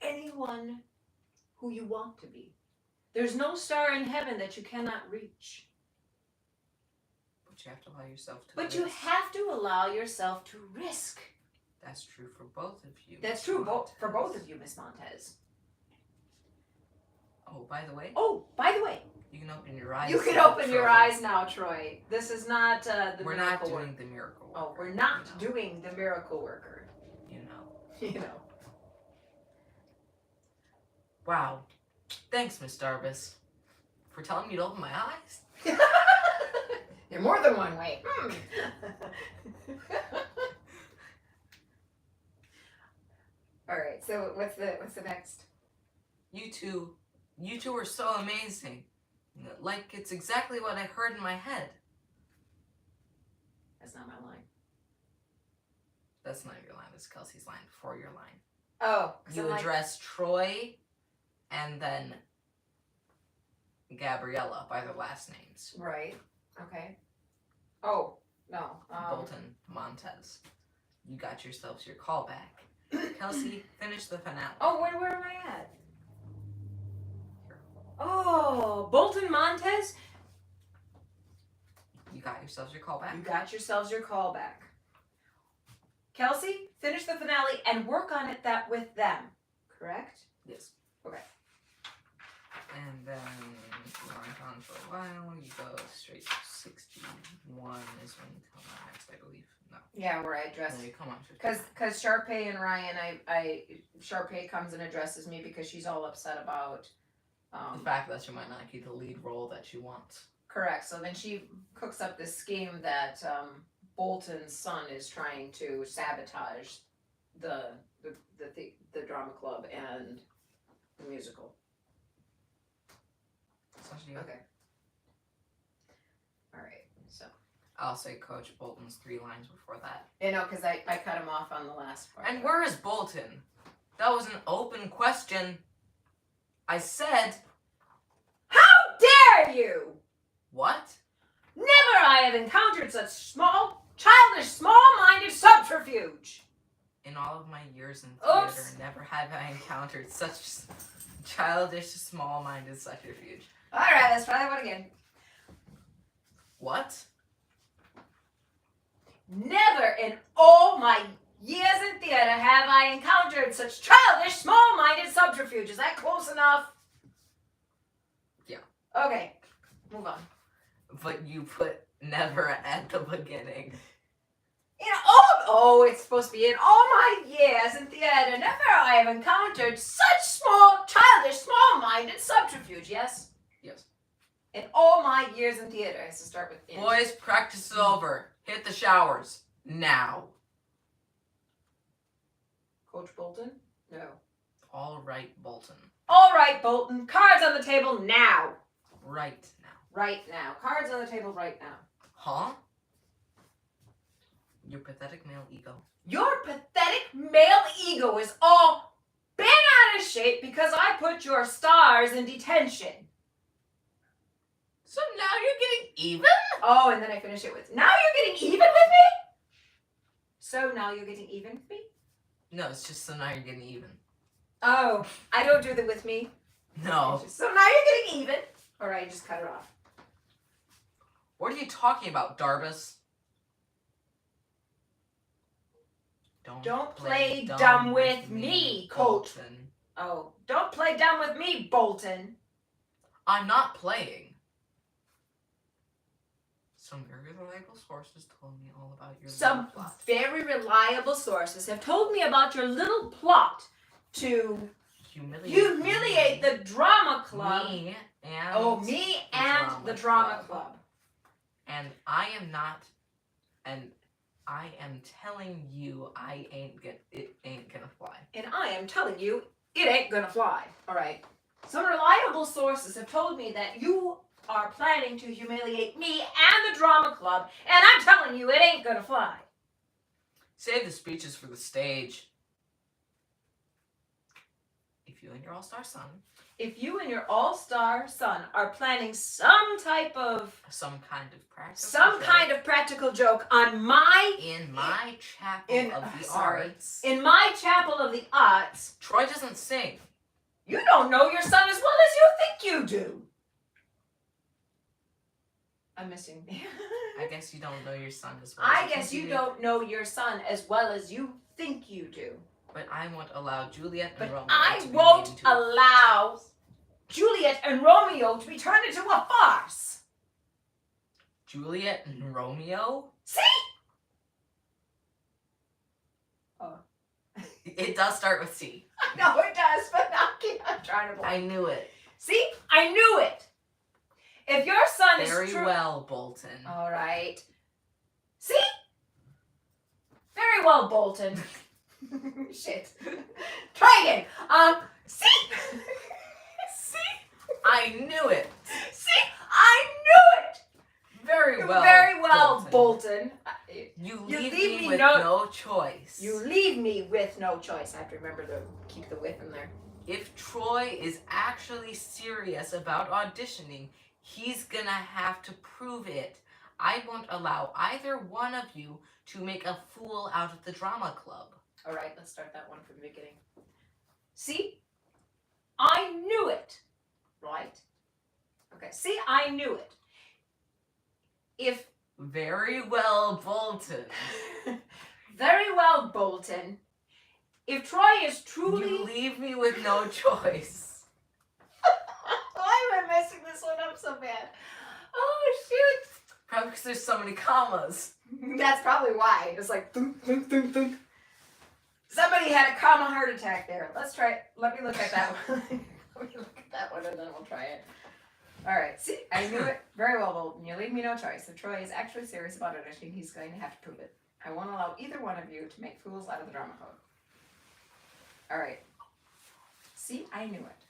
Speaker 1: anyone who you want to be. There's no star in heaven that you cannot reach.
Speaker 2: But you have to allow yourself to
Speaker 1: But you have to allow yourself to risk.
Speaker 2: That's true for both of you.
Speaker 1: That's true for both of you, Miss Montez.
Speaker 2: Oh, by the way. You can open your eyes.
Speaker 1: You can open your eyes now, Troy. This is not the
Speaker 2: We're
Speaker 1: miracle
Speaker 2: not doing
Speaker 1: worker.
Speaker 2: the miracle worker.
Speaker 1: Oh, we're not doing the miracle worker.
Speaker 2: You know.
Speaker 1: You know.
Speaker 2: Wow. Thanks, Miss Darvis, for telling me to open my eyes.
Speaker 1: In more than one way. All right. So what's the next?
Speaker 2: You two are so amazing. Like it's exactly what I heard in my head.
Speaker 1: That's not my line.
Speaker 2: That's not your line. That's Kelsey's line before your line.
Speaker 1: Oh.
Speaker 2: You address Troy and then Gabriella by their last names.
Speaker 1: Right. Okay. Oh, no.
Speaker 2: Bolton, Montez. You got yourselves your call back. Kelsey, finish the finale.
Speaker 1: Oh, where am I at?
Speaker 2: Here.
Speaker 1: Oh, Bolton Montez,
Speaker 2: You got yourselves your callback.
Speaker 1: you got yourselves your call back. Kelsey, finish the finale and work on it that with them. Correct?
Speaker 2: Yes.
Speaker 1: Okay.
Speaker 2: And then you aren't on for a while. You go straight to 61 is when you come on next, I believe. No.
Speaker 1: Yeah, where I address.
Speaker 2: No, you come on 50.
Speaker 1: Because Sharpay and Ryan, Sharpay comes and addresses me because she's all upset about
Speaker 2: the fact that she might not get the lead role that she wants.
Speaker 1: Correct. So then she cooks up this scheme that Bolton's son is trying to sabotage the drama club and the musical. Okay. All right. So
Speaker 2: I'll say Coach Bolton's 3 lines before that.
Speaker 1: you know, because I cut him off on the last part.
Speaker 2: And where is Bolton? That was an open question. I said.
Speaker 1: How dare you!
Speaker 2: What?
Speaker 1: Never I have encountered such childish, small-minded subterfuge.
Speaker 2: In all of my years in theater,
Speaker 1: Oops.
Speaker 2: never have I encountered such childish, small-minded subterfuge.
Speaker 1: All right, let's try that one again.
Speaker 2: What?
Speaker 1: Never in all my years in theater have I encountered such childish, small-minded subterfuge. Is that close enough?
Speaker 2: Yeah.
Speaker 1: Okay, move on.
Speaker 2: But you put never at the beginning.
Speaker 1: It's supposed to be in all my years in theater, never I have encountered such childish, small-minded subterfuge. Yes?
Speaker 2: Yes.
Speaker 1: In all my years in theater. It has to start with in.
Speaker 2: Boys, practice is over. Hit the showers. Now.
Speaker 1: Coach Bolton? No.
Speaker 2: All right, Bolton.
Speaker 1: All right, Bolton. Cards on the table now.
Speaker 2: Right now.
Speaker 1: Right now. Cards on the table right now.
Speaker 2: Huh? Your pathetic male ego.
Speaker 1: Your pathetic male ego is all bent out of shape because I put your stars in detention.
Speaker 2: So now you're getting even?
Speaker 1: Oh, and then I finish it with, now you're getting even with me? So now you're getting even with me?
Speaker 2: No, it's just so now you're getting even.
Speaker 1: Oh, I don't do the with me.
Speaker 2: No.
Speaker 1: So now you're getting even? All right, just cut it off.
Speaker 2: What are you talking about, Darbus?
Speaker 1: Don't play dumb with me, Coach.
Speaker 2: Bolton.
Speaker 1: Oh, don't play dumb with me, Bolton.
Speaker 2: I'm not playing. Some very reliable sources told me all about your little plot.
Speaker 1: Very reliable sources have told me about your little plot to humiliate the drama club.
Speaker 2: Me and
Speaker 1: the drama club.
Speaker 2: And I am not, and I am telling you, it ain't gonna fly.
Speaker 1: And I am telling you, it ain't gonna fly. All right. Some reliable sources have told me that you are planning to humiliate me and the drama club, and I'm telling you, it ain't gonna fly.
Speaker 2: Save the speeches for the stage. If you and your all-star son.
Speaker 1: If you and your all-star son are planning some kind of practical joke on
Speaker 2: in my chapel of the arts.
Speaker 1: In my chapel of the arts.
Speaker 2: Troy doesn't sing.
Speaker 1: You don't know your son as well as you think you do. I'm missing.
Speaker 2: I guess you don't know your son as well as
Speaker 1: I guess you don't know your son as well as you think you do.
Speaker 2: But I won't allow Juliet and Romeo
Speaker 1: I won't allow Juliet and Romeo to be turned into a farce.
Speaker 2: Juliet and Romeo?
Speaker 1: See?
Speaker 2: Oh. It does start with C.
Speaker 1: I know it does, but I'm trying to believe.
Speaker 2: I knew it.
Speaker 1: See? I knew it. If your son is
Speaker 2: very well, Bolton.
Speaker 1: All right. See? Very well, Bolton. Shit. Try again. See? See?
Speaker 2: I knew it.
Speaker 1: See? I knew it.
Speaker 2: Very well.
Speaker 1: Very well, Bolton.
Speaker 2: You leave me with no choice.
Speaker 1: You leave me with no choice. I have to remember to keep the with in there.
Speaker 2: If Troy is actually serious about auditioning, he's gonna have to prove it. I won't allow either one of you to make a fool out of the drama club.
Speaker 1: All right, let's start that one from the beginning. See? I knew it. Right? Okay, see, I knew it. If
Speaker 2: Very well, Bolton.
Speaker 1: very well, Bolton. If Troy is truly
Speaker 2: You leave me with no choice.
Speaker 1: why am I messing this one up so bad? Oh shoot!
Speaker 2: Probably because there's so many commas.
Speaker 1: That's probably why. It's like thunk, thunk, thunk, thunk. Somebody had a comma heart attack there. Let's try it. Let me look at that one. Let me look at that one and then we'll try it. All right. See, I knew it very well, Bolton. You leave me no choice. If Troy is actually serious about auditioning, he's going to have to prove it. I won't allow either one of you to make fools out of the drama club. All right. See, I knew it.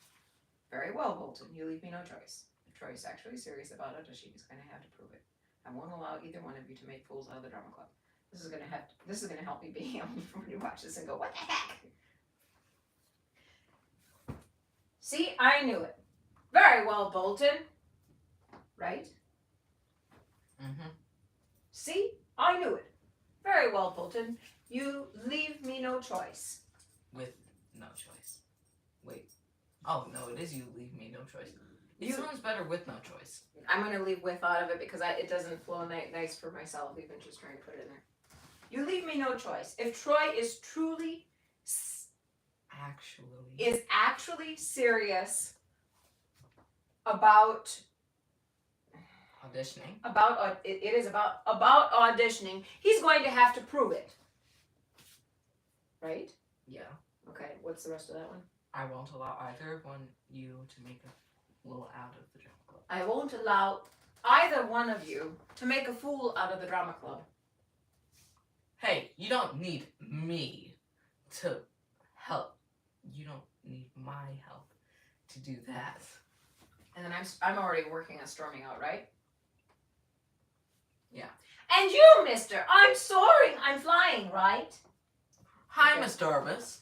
Speaker 1: Very well, Bolton. You leave me no choice. If Troy is actually serious about auditioning, he's going to have to prove it. I won't allow either one of you to make fools out of the drama club. This is gonna help me be able to watch this and go, what the heck? See, I knew it. Very well, Bolton. Right?
Speaker 2: Mm-hmm.
Speaker 1: See, I knew it. Very well, Bolton. You leave me no choice.
Speaker 2: With no choice. Wait. Oh, no, it is you leave me no choice. It sounds better with no choice.
Speaker 1: I'm going to leave with out of it because it doesn't flow nice for myself, even just trying to put it in there. You leave me no choice. If Troy is truly... actually serious about...
Speaker 2: auditioning.
Speaker 1: It is about auditioning. He's going to have to prove it. Right?
Speaker 2: Yeah.
Speaker 1: Okay, what's the rest of that one?
Speaker 2: I won't allow either one you to make a fool out of the drama club.
Speaker 1: I won't allow either one of you to make a fool out of the drama club.
Speaker 2: Hey, you don't need me to help. You don't need my help to do that.
Speaker 1: And then I'm already working on storming out, right?
Speaker 2: Yeah.
Speaker 1: And you, mister, I'm soaring, I'm flying, right?
Speaker 2: Hi,
Speaker 1: Okay.
Speaker 2: Miss Darbus.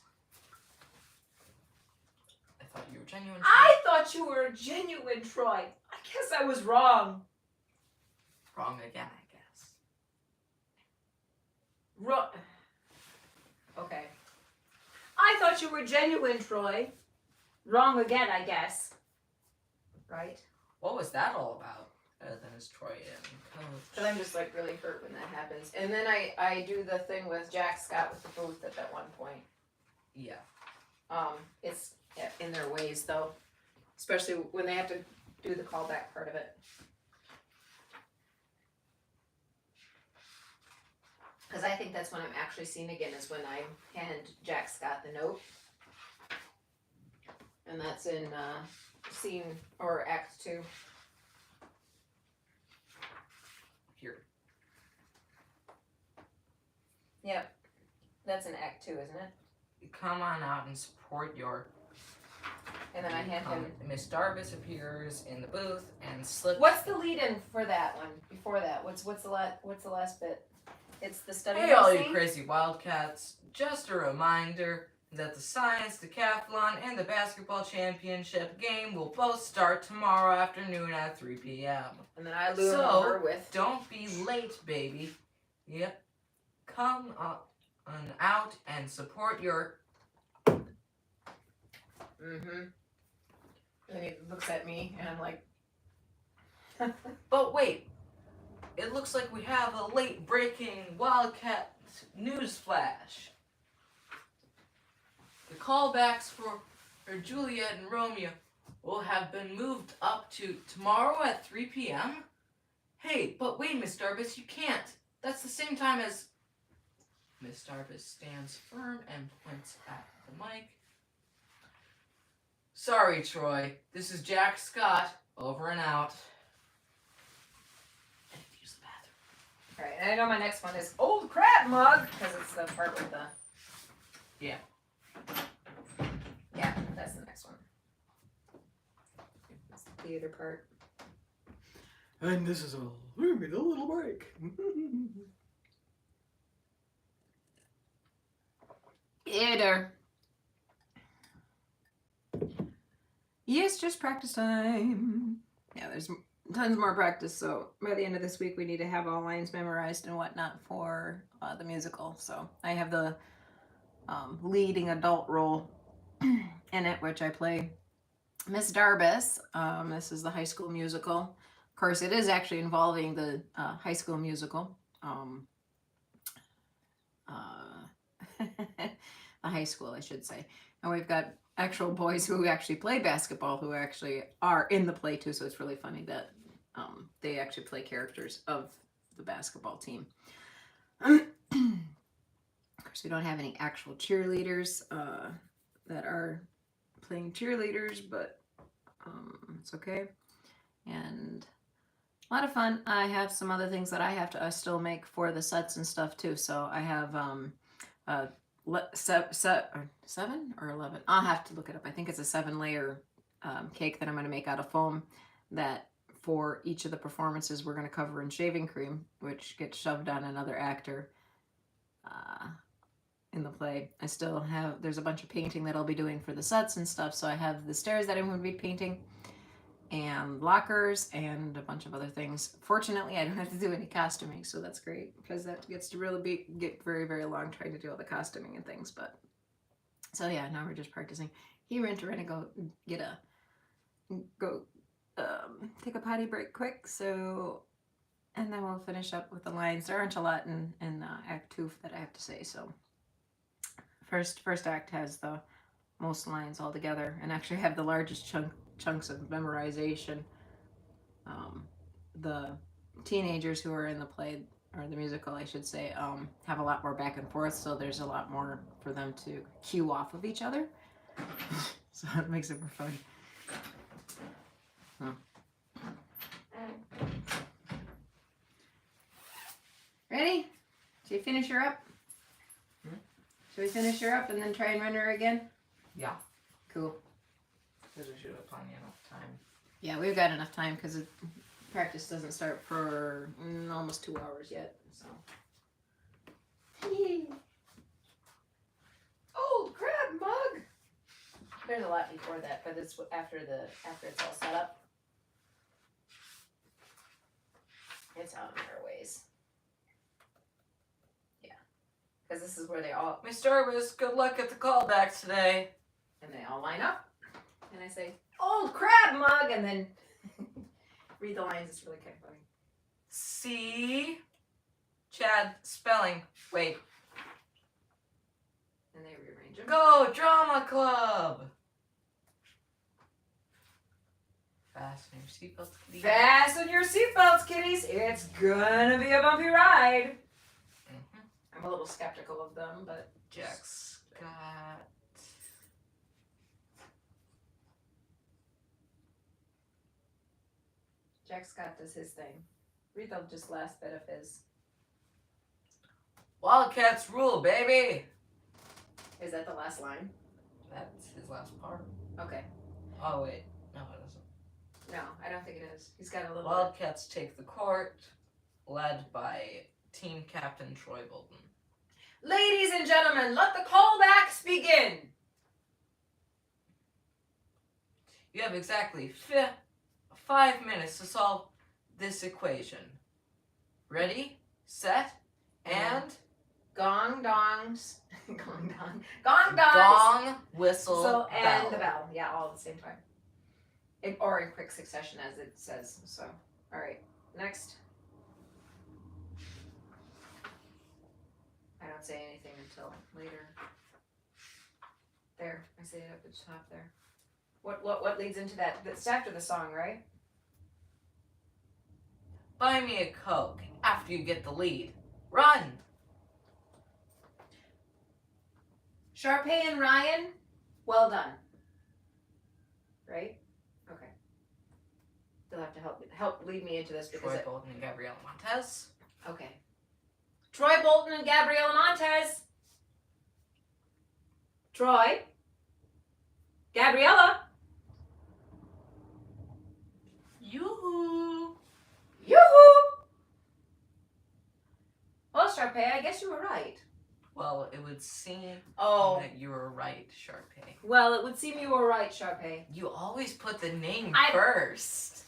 Speaker 2: I thought you were genuine.
Speaker 1: I thought you were a genuine Troy. I guess I was wrong.
Speaker 2: Wrong again, I guess.
Speaker 1: Okay. I thought you were genuine, Troy. Wrong again, I guess. Right?
Speaker 2: What was that all about? Other than his Troy and coach.
Speaker 1: Because I'm just like really hurt when that happens. And then I do the thing with Jack Scott with the booth at that one point.
Speaker 2: Yeah.
Speaker 1: It's in their ways though. Especially when they have to do the callback part of it. Because I think that's when I'm actually seen again, is when I hand Jack Scott the note. And that's in scene or act 2.
Speaker 2: Here.
Speaker 1: Yep. That's in act 2, isn't it?
Speaker 2: Come on out and support your...
Speaker 1: And then I hand him...
Speaker 2: Miss Darbus appears in the booth and slips...
Speaker 1: What's the lead-in for that one? Before that? What's the last bit? It's the study
Speaker 2: Hey, all you
Speaker 1: scene?
Speaker 2: crazy Wildcats. Just a reminder that the science decathlon and the basketball championship game will both start tomorrow afternoon at 3 p.m.
Speaker 1: And then I loom over with...
Speaker 2: don't be late, baby. Yep. Come on out and support your...
Speaker 1: Mm-hmm. And he looks at me, and I'm like...
Speaker 2: But wait. It looks like we have a late-breaking Wildcat news flash. The callbacks for Juliet and Romeo will have been moved up to tomorrow at 3 p.m.? Hey, but wait, Miss Darbus, you can't. That's the same time as... Miss Darbus stands firm and points at the mic. Sorry, Troy. This is Jack Scott. Over and out.
Speaker 1: Alright, and I know my next one is Old Crab Mug, because it's the part with the...
Speaker 2: Yeah.
Speaker 1: Yeah, that's the next one. It's the theater part.
Speaker 3: And this is all. We're with a little break.
Speaker 1: Theater. Yes, just practice time. Yeah, there's tons more practice, so by the end of this week we need to have all lines memorized and whatnot for the musical. So I have the leading adult role in it, which I play
Speaker 4: Miss Darbus. This is the High School Musical. Of course, it is actually involving the High School Musical. The high school, I should say. And we've got actual boys who actually play basketball who actually are in the play too. So it's really funny that they actually play characters of the basketball team. Of course, we don't have any actual cheerleaders that are playing cheerleaders, but it's okay. And a lot of fun. I have some other things that I have to still make for the sets and stuff too. So I have seven or 11. I'll have to look it up. I think it's a 7-layer cake that I'm going to make out of foam that for each of the performances we're going to cover in shaving cream, which gets shoved on another actor in the play. I still have, there's a bunch of painting that I'll be doing for the sets and stuff. So I have the stairs that I'm going to be painting and lockers and a bunch of other things. Fortunately, I don't have to do any costuming, so that's great because that gets to really get very, very long trying to do all the costuming and things. But so yeah, now we're just practicing. He ran to go take a potty break quick. So, and then we'll finish up with the lines. There aren't a lot in Act 2 that I have to say. So first act has the most lines all together, and actually have the largest chunks of memorization. The teenagers who are in the play, or the musical, I should say, have a lot more back and forth, so there's a lot more for them to cue off of each other. So it makes it more fun. Ready? Should we finish her up? Should we finish her up and then try and run her again?
Speaker 2: Yeah.
Speaker 4: Cool.
Speaker 2: Because we should have plenty enough time.
Speaker 4: Yeah, we've got enough time because practice doesn't start for almost 2 hours yet. So. Oh, crab mug! There's a lot before that, but it's after it's all set up. It's out in our ways. Yeah, because this is where they all.
Speaker 2: Miss Jarvis, good luck at the callbacks today.
Speaker 4: And they all line up, and I say, "Old crab mug," and then read the lines. It's really kind of funny.
Speaker 2: See? Chad, spelling. Wait.
Speaker 4: And they rearrange them.
Speaker 2: Go, drama club! Fasten your seatbelts, kitties.
Speaker 4: Fasten your seatbelts, kiddies. It's gonna be a bumpy ride. Mm-hmm. I'm a little skeptical of them, but
Speaker 2: Jack Scott.
Speaker 4: Jack Scott does his thing. Read the just last bit of his.
Speaker 2: Wildcats rule, baby!
Speaker 4: Is that the last line?
Speaker 2: That's his last part.
Speaker 4: Okay.
Speaker 2: Oh, wait. No, it isn't.
Speaker 4: No, I don't think it is. He's got a little.
Speaker 2: Wildcats take the court, led by team captain Troy Bolton.
Speaker 4: Ladies and gentlemen, let the callbacks begin.
Speaker 2: You have exactly 5 minutes to solve this equation. Ready, set, and...
Speaker 4: Gong dongs. Gong dong. Gong dongs.
Speaker 2: Gong, whistle,
Speaker 4: so, and
Speaker 2: bell.
Speaker 4: the bell. Yeah, all at the same time. Or in quick succession, as it says. So, all right. Next. I don't say anything until later. There. I say it up at the top there. What leads into that? That's after the song, right?
Speaker 2: Buy me a Coke after you get the lead. Run!
Speaker 4: Sharpay and Ryan, well done. Right? Okay. You'll have to help lead me into this because
Speaker 2: Troy Bolton and Gabriella Montez.
Speaker 4: Okay. Troy Bolton and Gabriella Montez. Troy. Gabriella.
Speaker 2: Yoo-hoo!
Speaker 4: Yoo-hoo! Well, Sharpay, I guess you were right.
Speaker 2: Well, it would seem that you were right, Sharpay.
Speaker 4: Well, it would seem you were right, Sharpay.
Speaker 2: You always put the name first.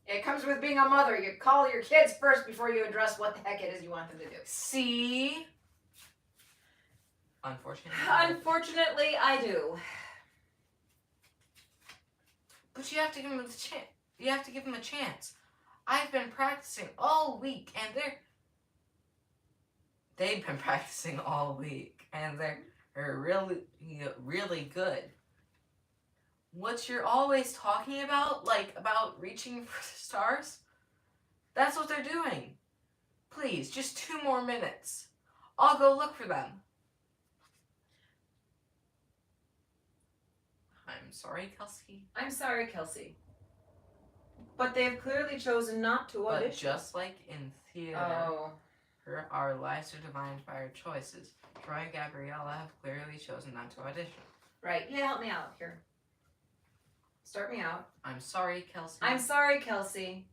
Speaker 4: It comes with being a mother. You call your kids first before you address what the heck it is you want them to do.
Speaker 2: See? Unfortunately.
Speaker 4: Unfortunately, I do.
Speaker 2: But you have to give him the chance. You have to give him a chance. I've been practicing all week, and they've been practicing all week, and they're really good. What you're always talking about, like about reaching for the stars, that's what they're doing. Please, just 2 more minutes. I'll go look for them. I'm sorry, Kelsey.
Speaker 1: I'm sorry, Kelsey. But they have clearly chosen not to audition.
Speaker 2: But just like in theater, our lives are defined by our choices. Troy and Gabriella have clearly chosen not to audition.
Speaker 1: Right. Yeah, help me out here. Start me out.
Speaker 2: I'm sorry, Kelsey.
Speaker 1: I'm sorry, Kelsey.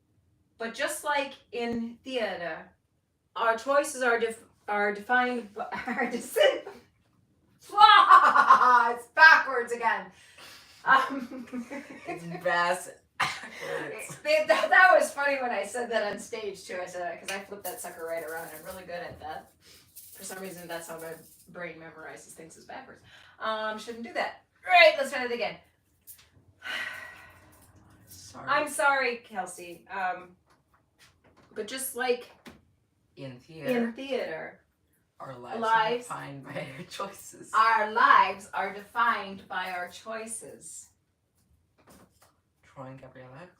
Speaker 1: But just like in theater, our choices are defined by our decision. It's backwards again.
Speaker 2: It's backwards.
Speaker 1: That was funny when I said that on stage too. I said because I flipped that sucker right around. I'm really good at that. For some reason, that's how my brain memorizes things is backwards. Shouldn't do that. Right. Let's try it again.
Speaker 2: Sorry.
Speaker 1: I'm sorry, Kelsey. But just like
Speaker 2: in theater, our lives are defined by our choices.
Speaker 1: Our lives are defined by our choices.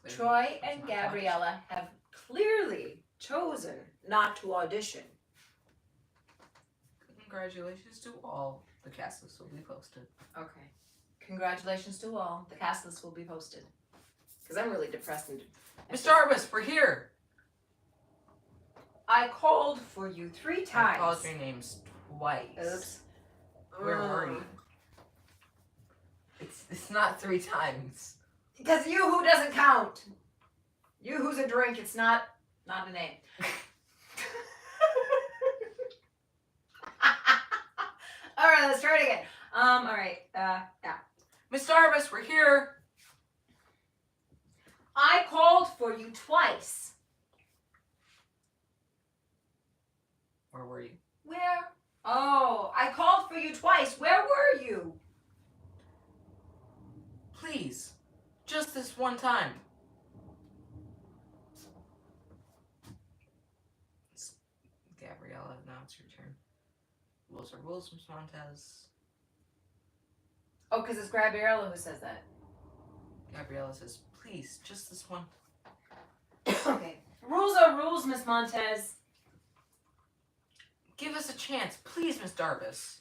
Speaker 2: Troy and Gabriella
Speaker 1: have clearly chosen not to audition.
Speaker 2: Congratulations to all. The cast list will be posted.
Speaker 1: Okay. Congratulations to all. The cast list will be posted. Because I'm really depressed.
Speaker 2: Mr. Arbus, we're here.
Speaker 1: I called for you 3 times.
Speaker 2: I called your names twice.
Speaker 1: Oops.
Speaker 2: Where were you? It's not 3 times.
Speaker 1: Because you who doesn't count. You who's a drink, it's not a name. All right, let's try it again. All right, yeah.
Speaker 2: Mr. Arbus, we're here.
Speaker 1: I called for you twice.
Speaker 2: Where were you?
Speaker 1: Where? Oh, I called for you twice. Where were you?
Speaker 2: Please, just this one time. Gabriella, now it's your turn. Rules are rules, Ms. Montez.
Speaker 1: Oh, because it's Gabriella who says that.
Speaker 2: Gabriella says, please, just this one.
Speaker 1: Okay. Rules are rules, Miss Montez.
Speaker 2: Give us a chance, please, Miss Darbus.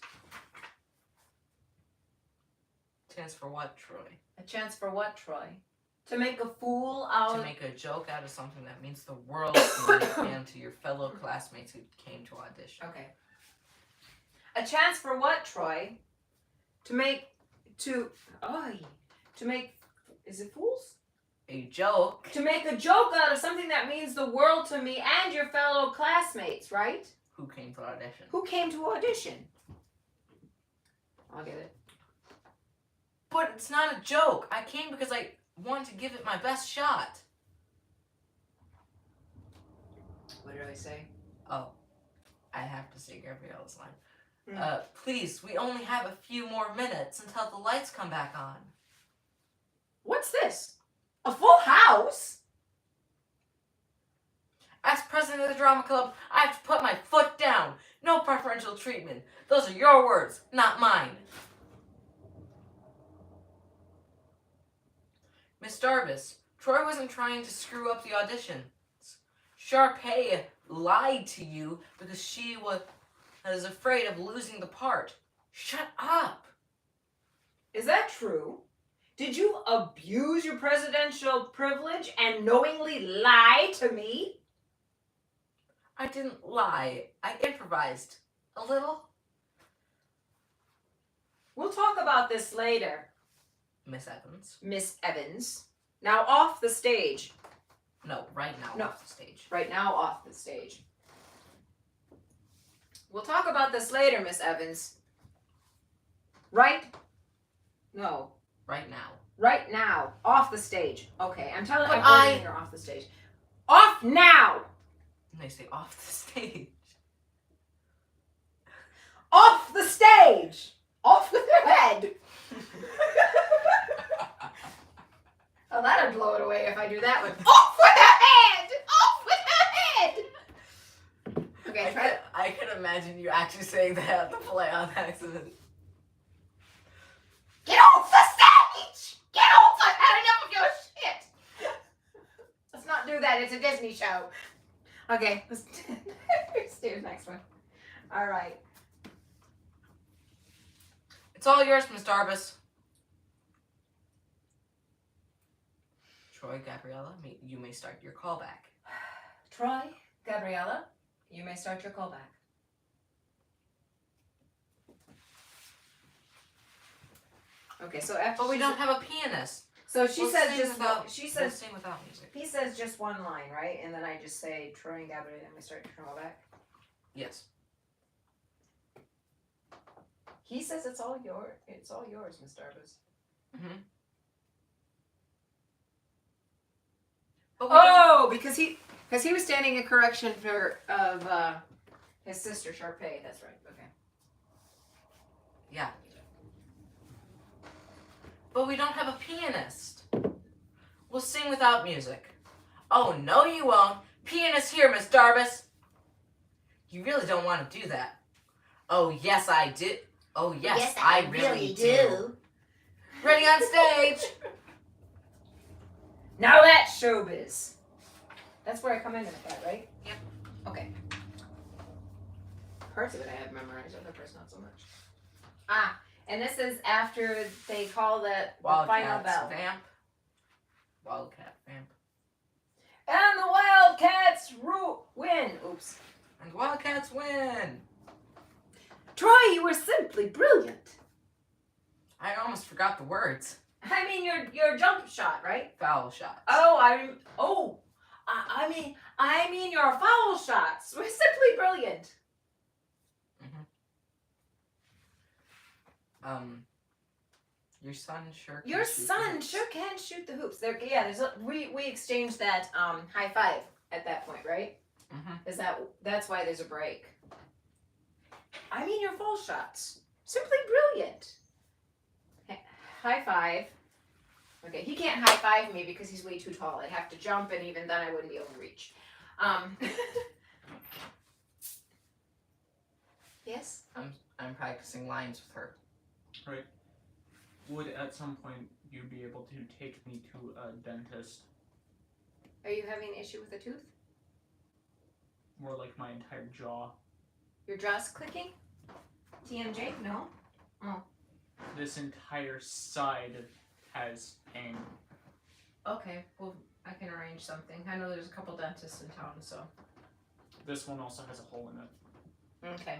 Speaker 2: Chance for what, Troy?
Speaker 1: A chance for what, Troy? To make a fool out
Speaker 2: To make a joke out of something that means the world to you and to your fellow classmates who came to audition.
Speaker 1: Okay. A chance for what, Troy? To make... Is it fools?
Speaker 2: A joke.
Speaker 1: To make a joke out of something that means the world to me and your fellow classmates, right?
Speaker 2: Who came to audition?
Speaker 1: Who came to audition? I'll get it.
Speaker 2: But it's not a joke. I came because I want to give it my best shot.
Speaker 1: What did I say?
Speaker 2: Oh, I have to say Gabriella's line. Please, we only have a few more minutes until the lights come back on.
Speaker 1: What's this? A full house?
Speaker 2: As president of the drama club, I have to put my foot down. No preferential treatment. Those are your words, not mine. Miss Darbus, Troy wasn't trying to screw up the auditions. Sharpay lied to you because she was afraid of losing the part. Shut up.
Speaker 1: Is that true? Did you abuse your presidential privilege and knowingly lie to me?
Speaker 2: I didn't lie. I improvised. A little.
Speaker 1: We'll talk about this later.
Speaker 2: Miss Evans.
Speaker 1: Miss Evans. Now off the stage.
Speaker 2: No, right now off the stage.
Speaker 1: Right now off the stage. We'll talk about this later, Miss Evans. Right? No.
Speaker 2: Right now.
Speaker 1: Right now. Off the stage. Okay, I'm telling you,
Speaker 2: But
Speaker 1: I'm ordering her off the stage. Off now!
Speaker 2: And they say off the stage.
Speaker 1: Off the stage! Off with your head!
Speaker 4: Oh, that'd blow it away if I do that one. Off with her head! Off with her head! Okay, try it.
Speaker 2: I can imagine you actually saying that at the play on accident.
Speaker 4: Get off the stage! Get off! I've had enough of your shit! Let's not do that. It's a Disney show. Okay, let's do the next one. All right.
Speaker 2: It's all yours, Miss Darbus. Troy, Gabriella, you may start your callback.
Speaker 1: Troy, Gabriella, you may start your callback.
Speaker 4: Okay, so after
Speaker 2: But we don't have a pianist.
Speaker 4: So she
Speaker 2: We'll
Speaker 4: says
Speaker 2: sing
Speaker 4: just
Speaker 2: without-
Speaker 4: she
Speaker 2: We'll
Speaker 4: says
Speaker 2: sing without music.
Speaker 4: he says just one line, right? And then I just say Troy and Gabriella, and we start your callback.
Speaker 2: Yes.
Speaker 1: He says it's all yours, Miss Darbus.
Speaker 2: Mm-hmm.
Speaker 4: Oh, because he was standing in correction of his sister Sharpay. That's right. Okay.
Speaker 2: Yeah. But we don't have a pianist. We'll sing without music. Oh, no you won't. Pianist here, Miss Darbus. You really don't want to do that. Oh, yes, I do. Oh, yes, I really do. Ready on stage.
Speaker 4: Now that's showbiz. That's where I come in at that, right?
Speaker 2: Yep.
Speaker 4: Okay. Parts of it I have memorized, other parts not so much. Ah, and this is after they call the final
Speaker 2: Wildcats
Speaker 4: bell.
Speaker 2: vamp. Wildcat vamp.
Speaker 4: And the Wildcats win. Oops.
Speaker 2: And Wildcats win.
Speaker 4: Troy, you were simply brilliant.
Speaker 2: I almost forgot the words.
Speaker 4: I mean, your jump shot, right?
Speaker 2: Foul shots.
Speaker 4: I mean your foul shots were simply brilliant.
Speaker 2: Your son sure can
Speaker 4: Your
Speaker 2: shoot the
Speaker 4: son
Speaker 2: hoops.
Speaker 4: sure can shoot the hoops. We exchanged that high five at that point, right?
Speaker 2: Mm-hmm.
Speaker 4: That's why there's a break. I mean your foul shots, simply brilliant. High five. Okay, he can't high five me because he's way too tall. I'd have to jump, and even then I wouldn't be able to reach. Yes.
Speaker 2: I'm practicing lines with her.
Speaker 3: Right. Would at some point you be able to take me to a dentist?
Speaker 4: Are you having an issue with a tooth?
Speaker 3: More like my entire jaw.
Speaker 4: Your jaw's clicking? TMJ? No? Oh.
Speaker 3: This entire side has pain.
Speaker 4: Okay, well, I can arrange something. I know there's a couple dentists in town, so.
Speaker 3: This one also has a hole in it.
Speaker 4: Okay.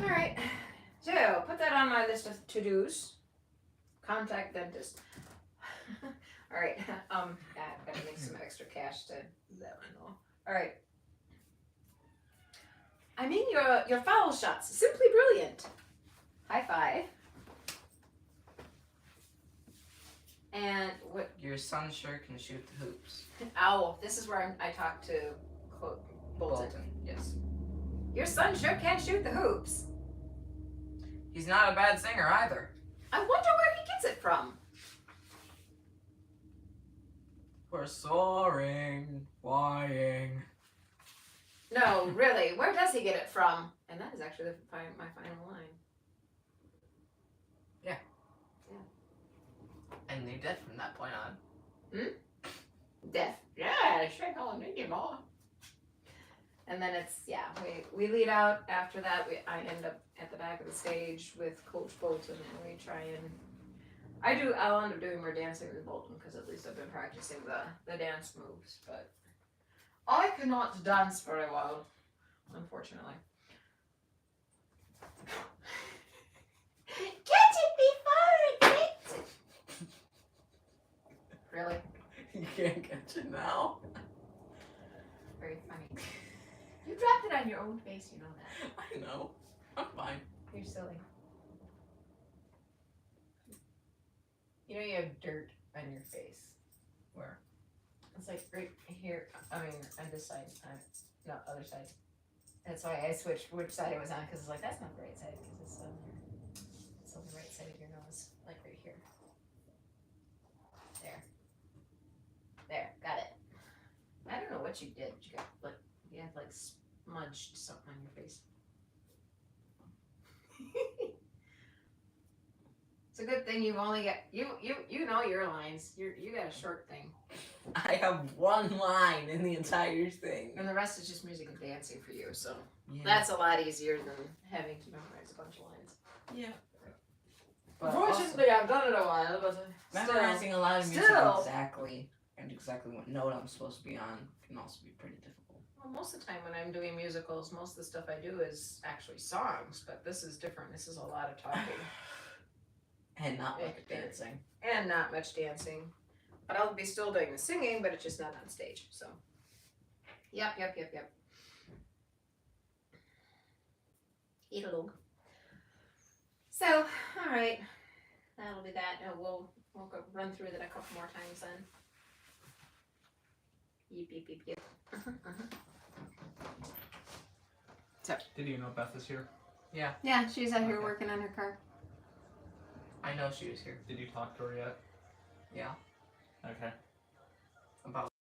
Speaker 4: Alright. So, put that on my list of to-dos. Contact dentist. Alright. I've got to make some extra cash to do that one though. Alright. I mean your foul shots. Simply brilliant. High five. And what?
Speaker 2: Your son sure can shoot the hoops.
Speaker 4: Ow. This is where I talk to Bolton.
Speaker 2: Yes.
Speaker 4: Your son sure can shoot the hoops.
Speaker 2: He's not a bad singer either.
Speaker 4: I wonder where he gets it from.
Speaker 2: We're soaring, flying.
Speaker 4: No, really. Where does he get it from? And that is actually my final line.
Speaker 2: And they dead from that point on.
Speaker 4: Death. Yeah, sure. More. And then it's we lead out. After that, I end up at the back of the stage with Coach Bolton, and we try and I'll end up doing more dancing with Bolton because at least I've been practicing the dance moves, but I cannot dance very well, unfortunately. Get it before it gets it. Really?
Speaker 2: You can't catch it now.
Speaker 4: Very funny. You dropped it on your own face, you know that.
Speaker 2: I know. I'm fine.
Speaker 4: You're silly. You know you have dirt on your face.
Speaker 2: Where?
Speaker 4: It's like right here. I mean, on this side. No, other side. That's why I switched which side it was on, because it's like, that's not the right side, because it's on there. It's on the right side of your nose, like right here. There, got it. I don't know what you did. You got like you had like smudged something on your face. It's a good thing you've only got you know your lines. You got a short thing,
Speaker 2: I have one line in the entire thing.
Speaker 4: and the rest is just music and dancing for you. So
Speaker 2: Yeah.
Speaker 4: that's a lot easier than having to memorize a bunch of lines.
Speaker 2: Yeah.
Speaker 4: But unfortunately, I've done it a while, but
Speaker 2: memorizing a lot of music
Speaker 4: still.
Speaker 2: exactly what note I'm supposed to be on can also be pretty difficult.
Speaker 4: Well, most of the time when I'm doing musicals, most of the stuff I do is actually songs, but this is different. This is a lot of talking.
Speaker 2: And not much dancing.
Speaker 4: And not much dancing. But I'll be still doing the singing, but it's just not on stage. So, yep. Eat a log. So, all right. That'll be that. We'll go run through that a couple more times then. Yep. So.
Speaker 3: Did you know Beth is here?
Speaker 2: Yeah.
Speaker 4: Yeah, she's out here working on her car.
Speaker 2: I know she was here.
Speaker 3: Did you talk to her yet?
Speaker 2: Yeah.
Speaker 3: Okay.
Speaker 2: About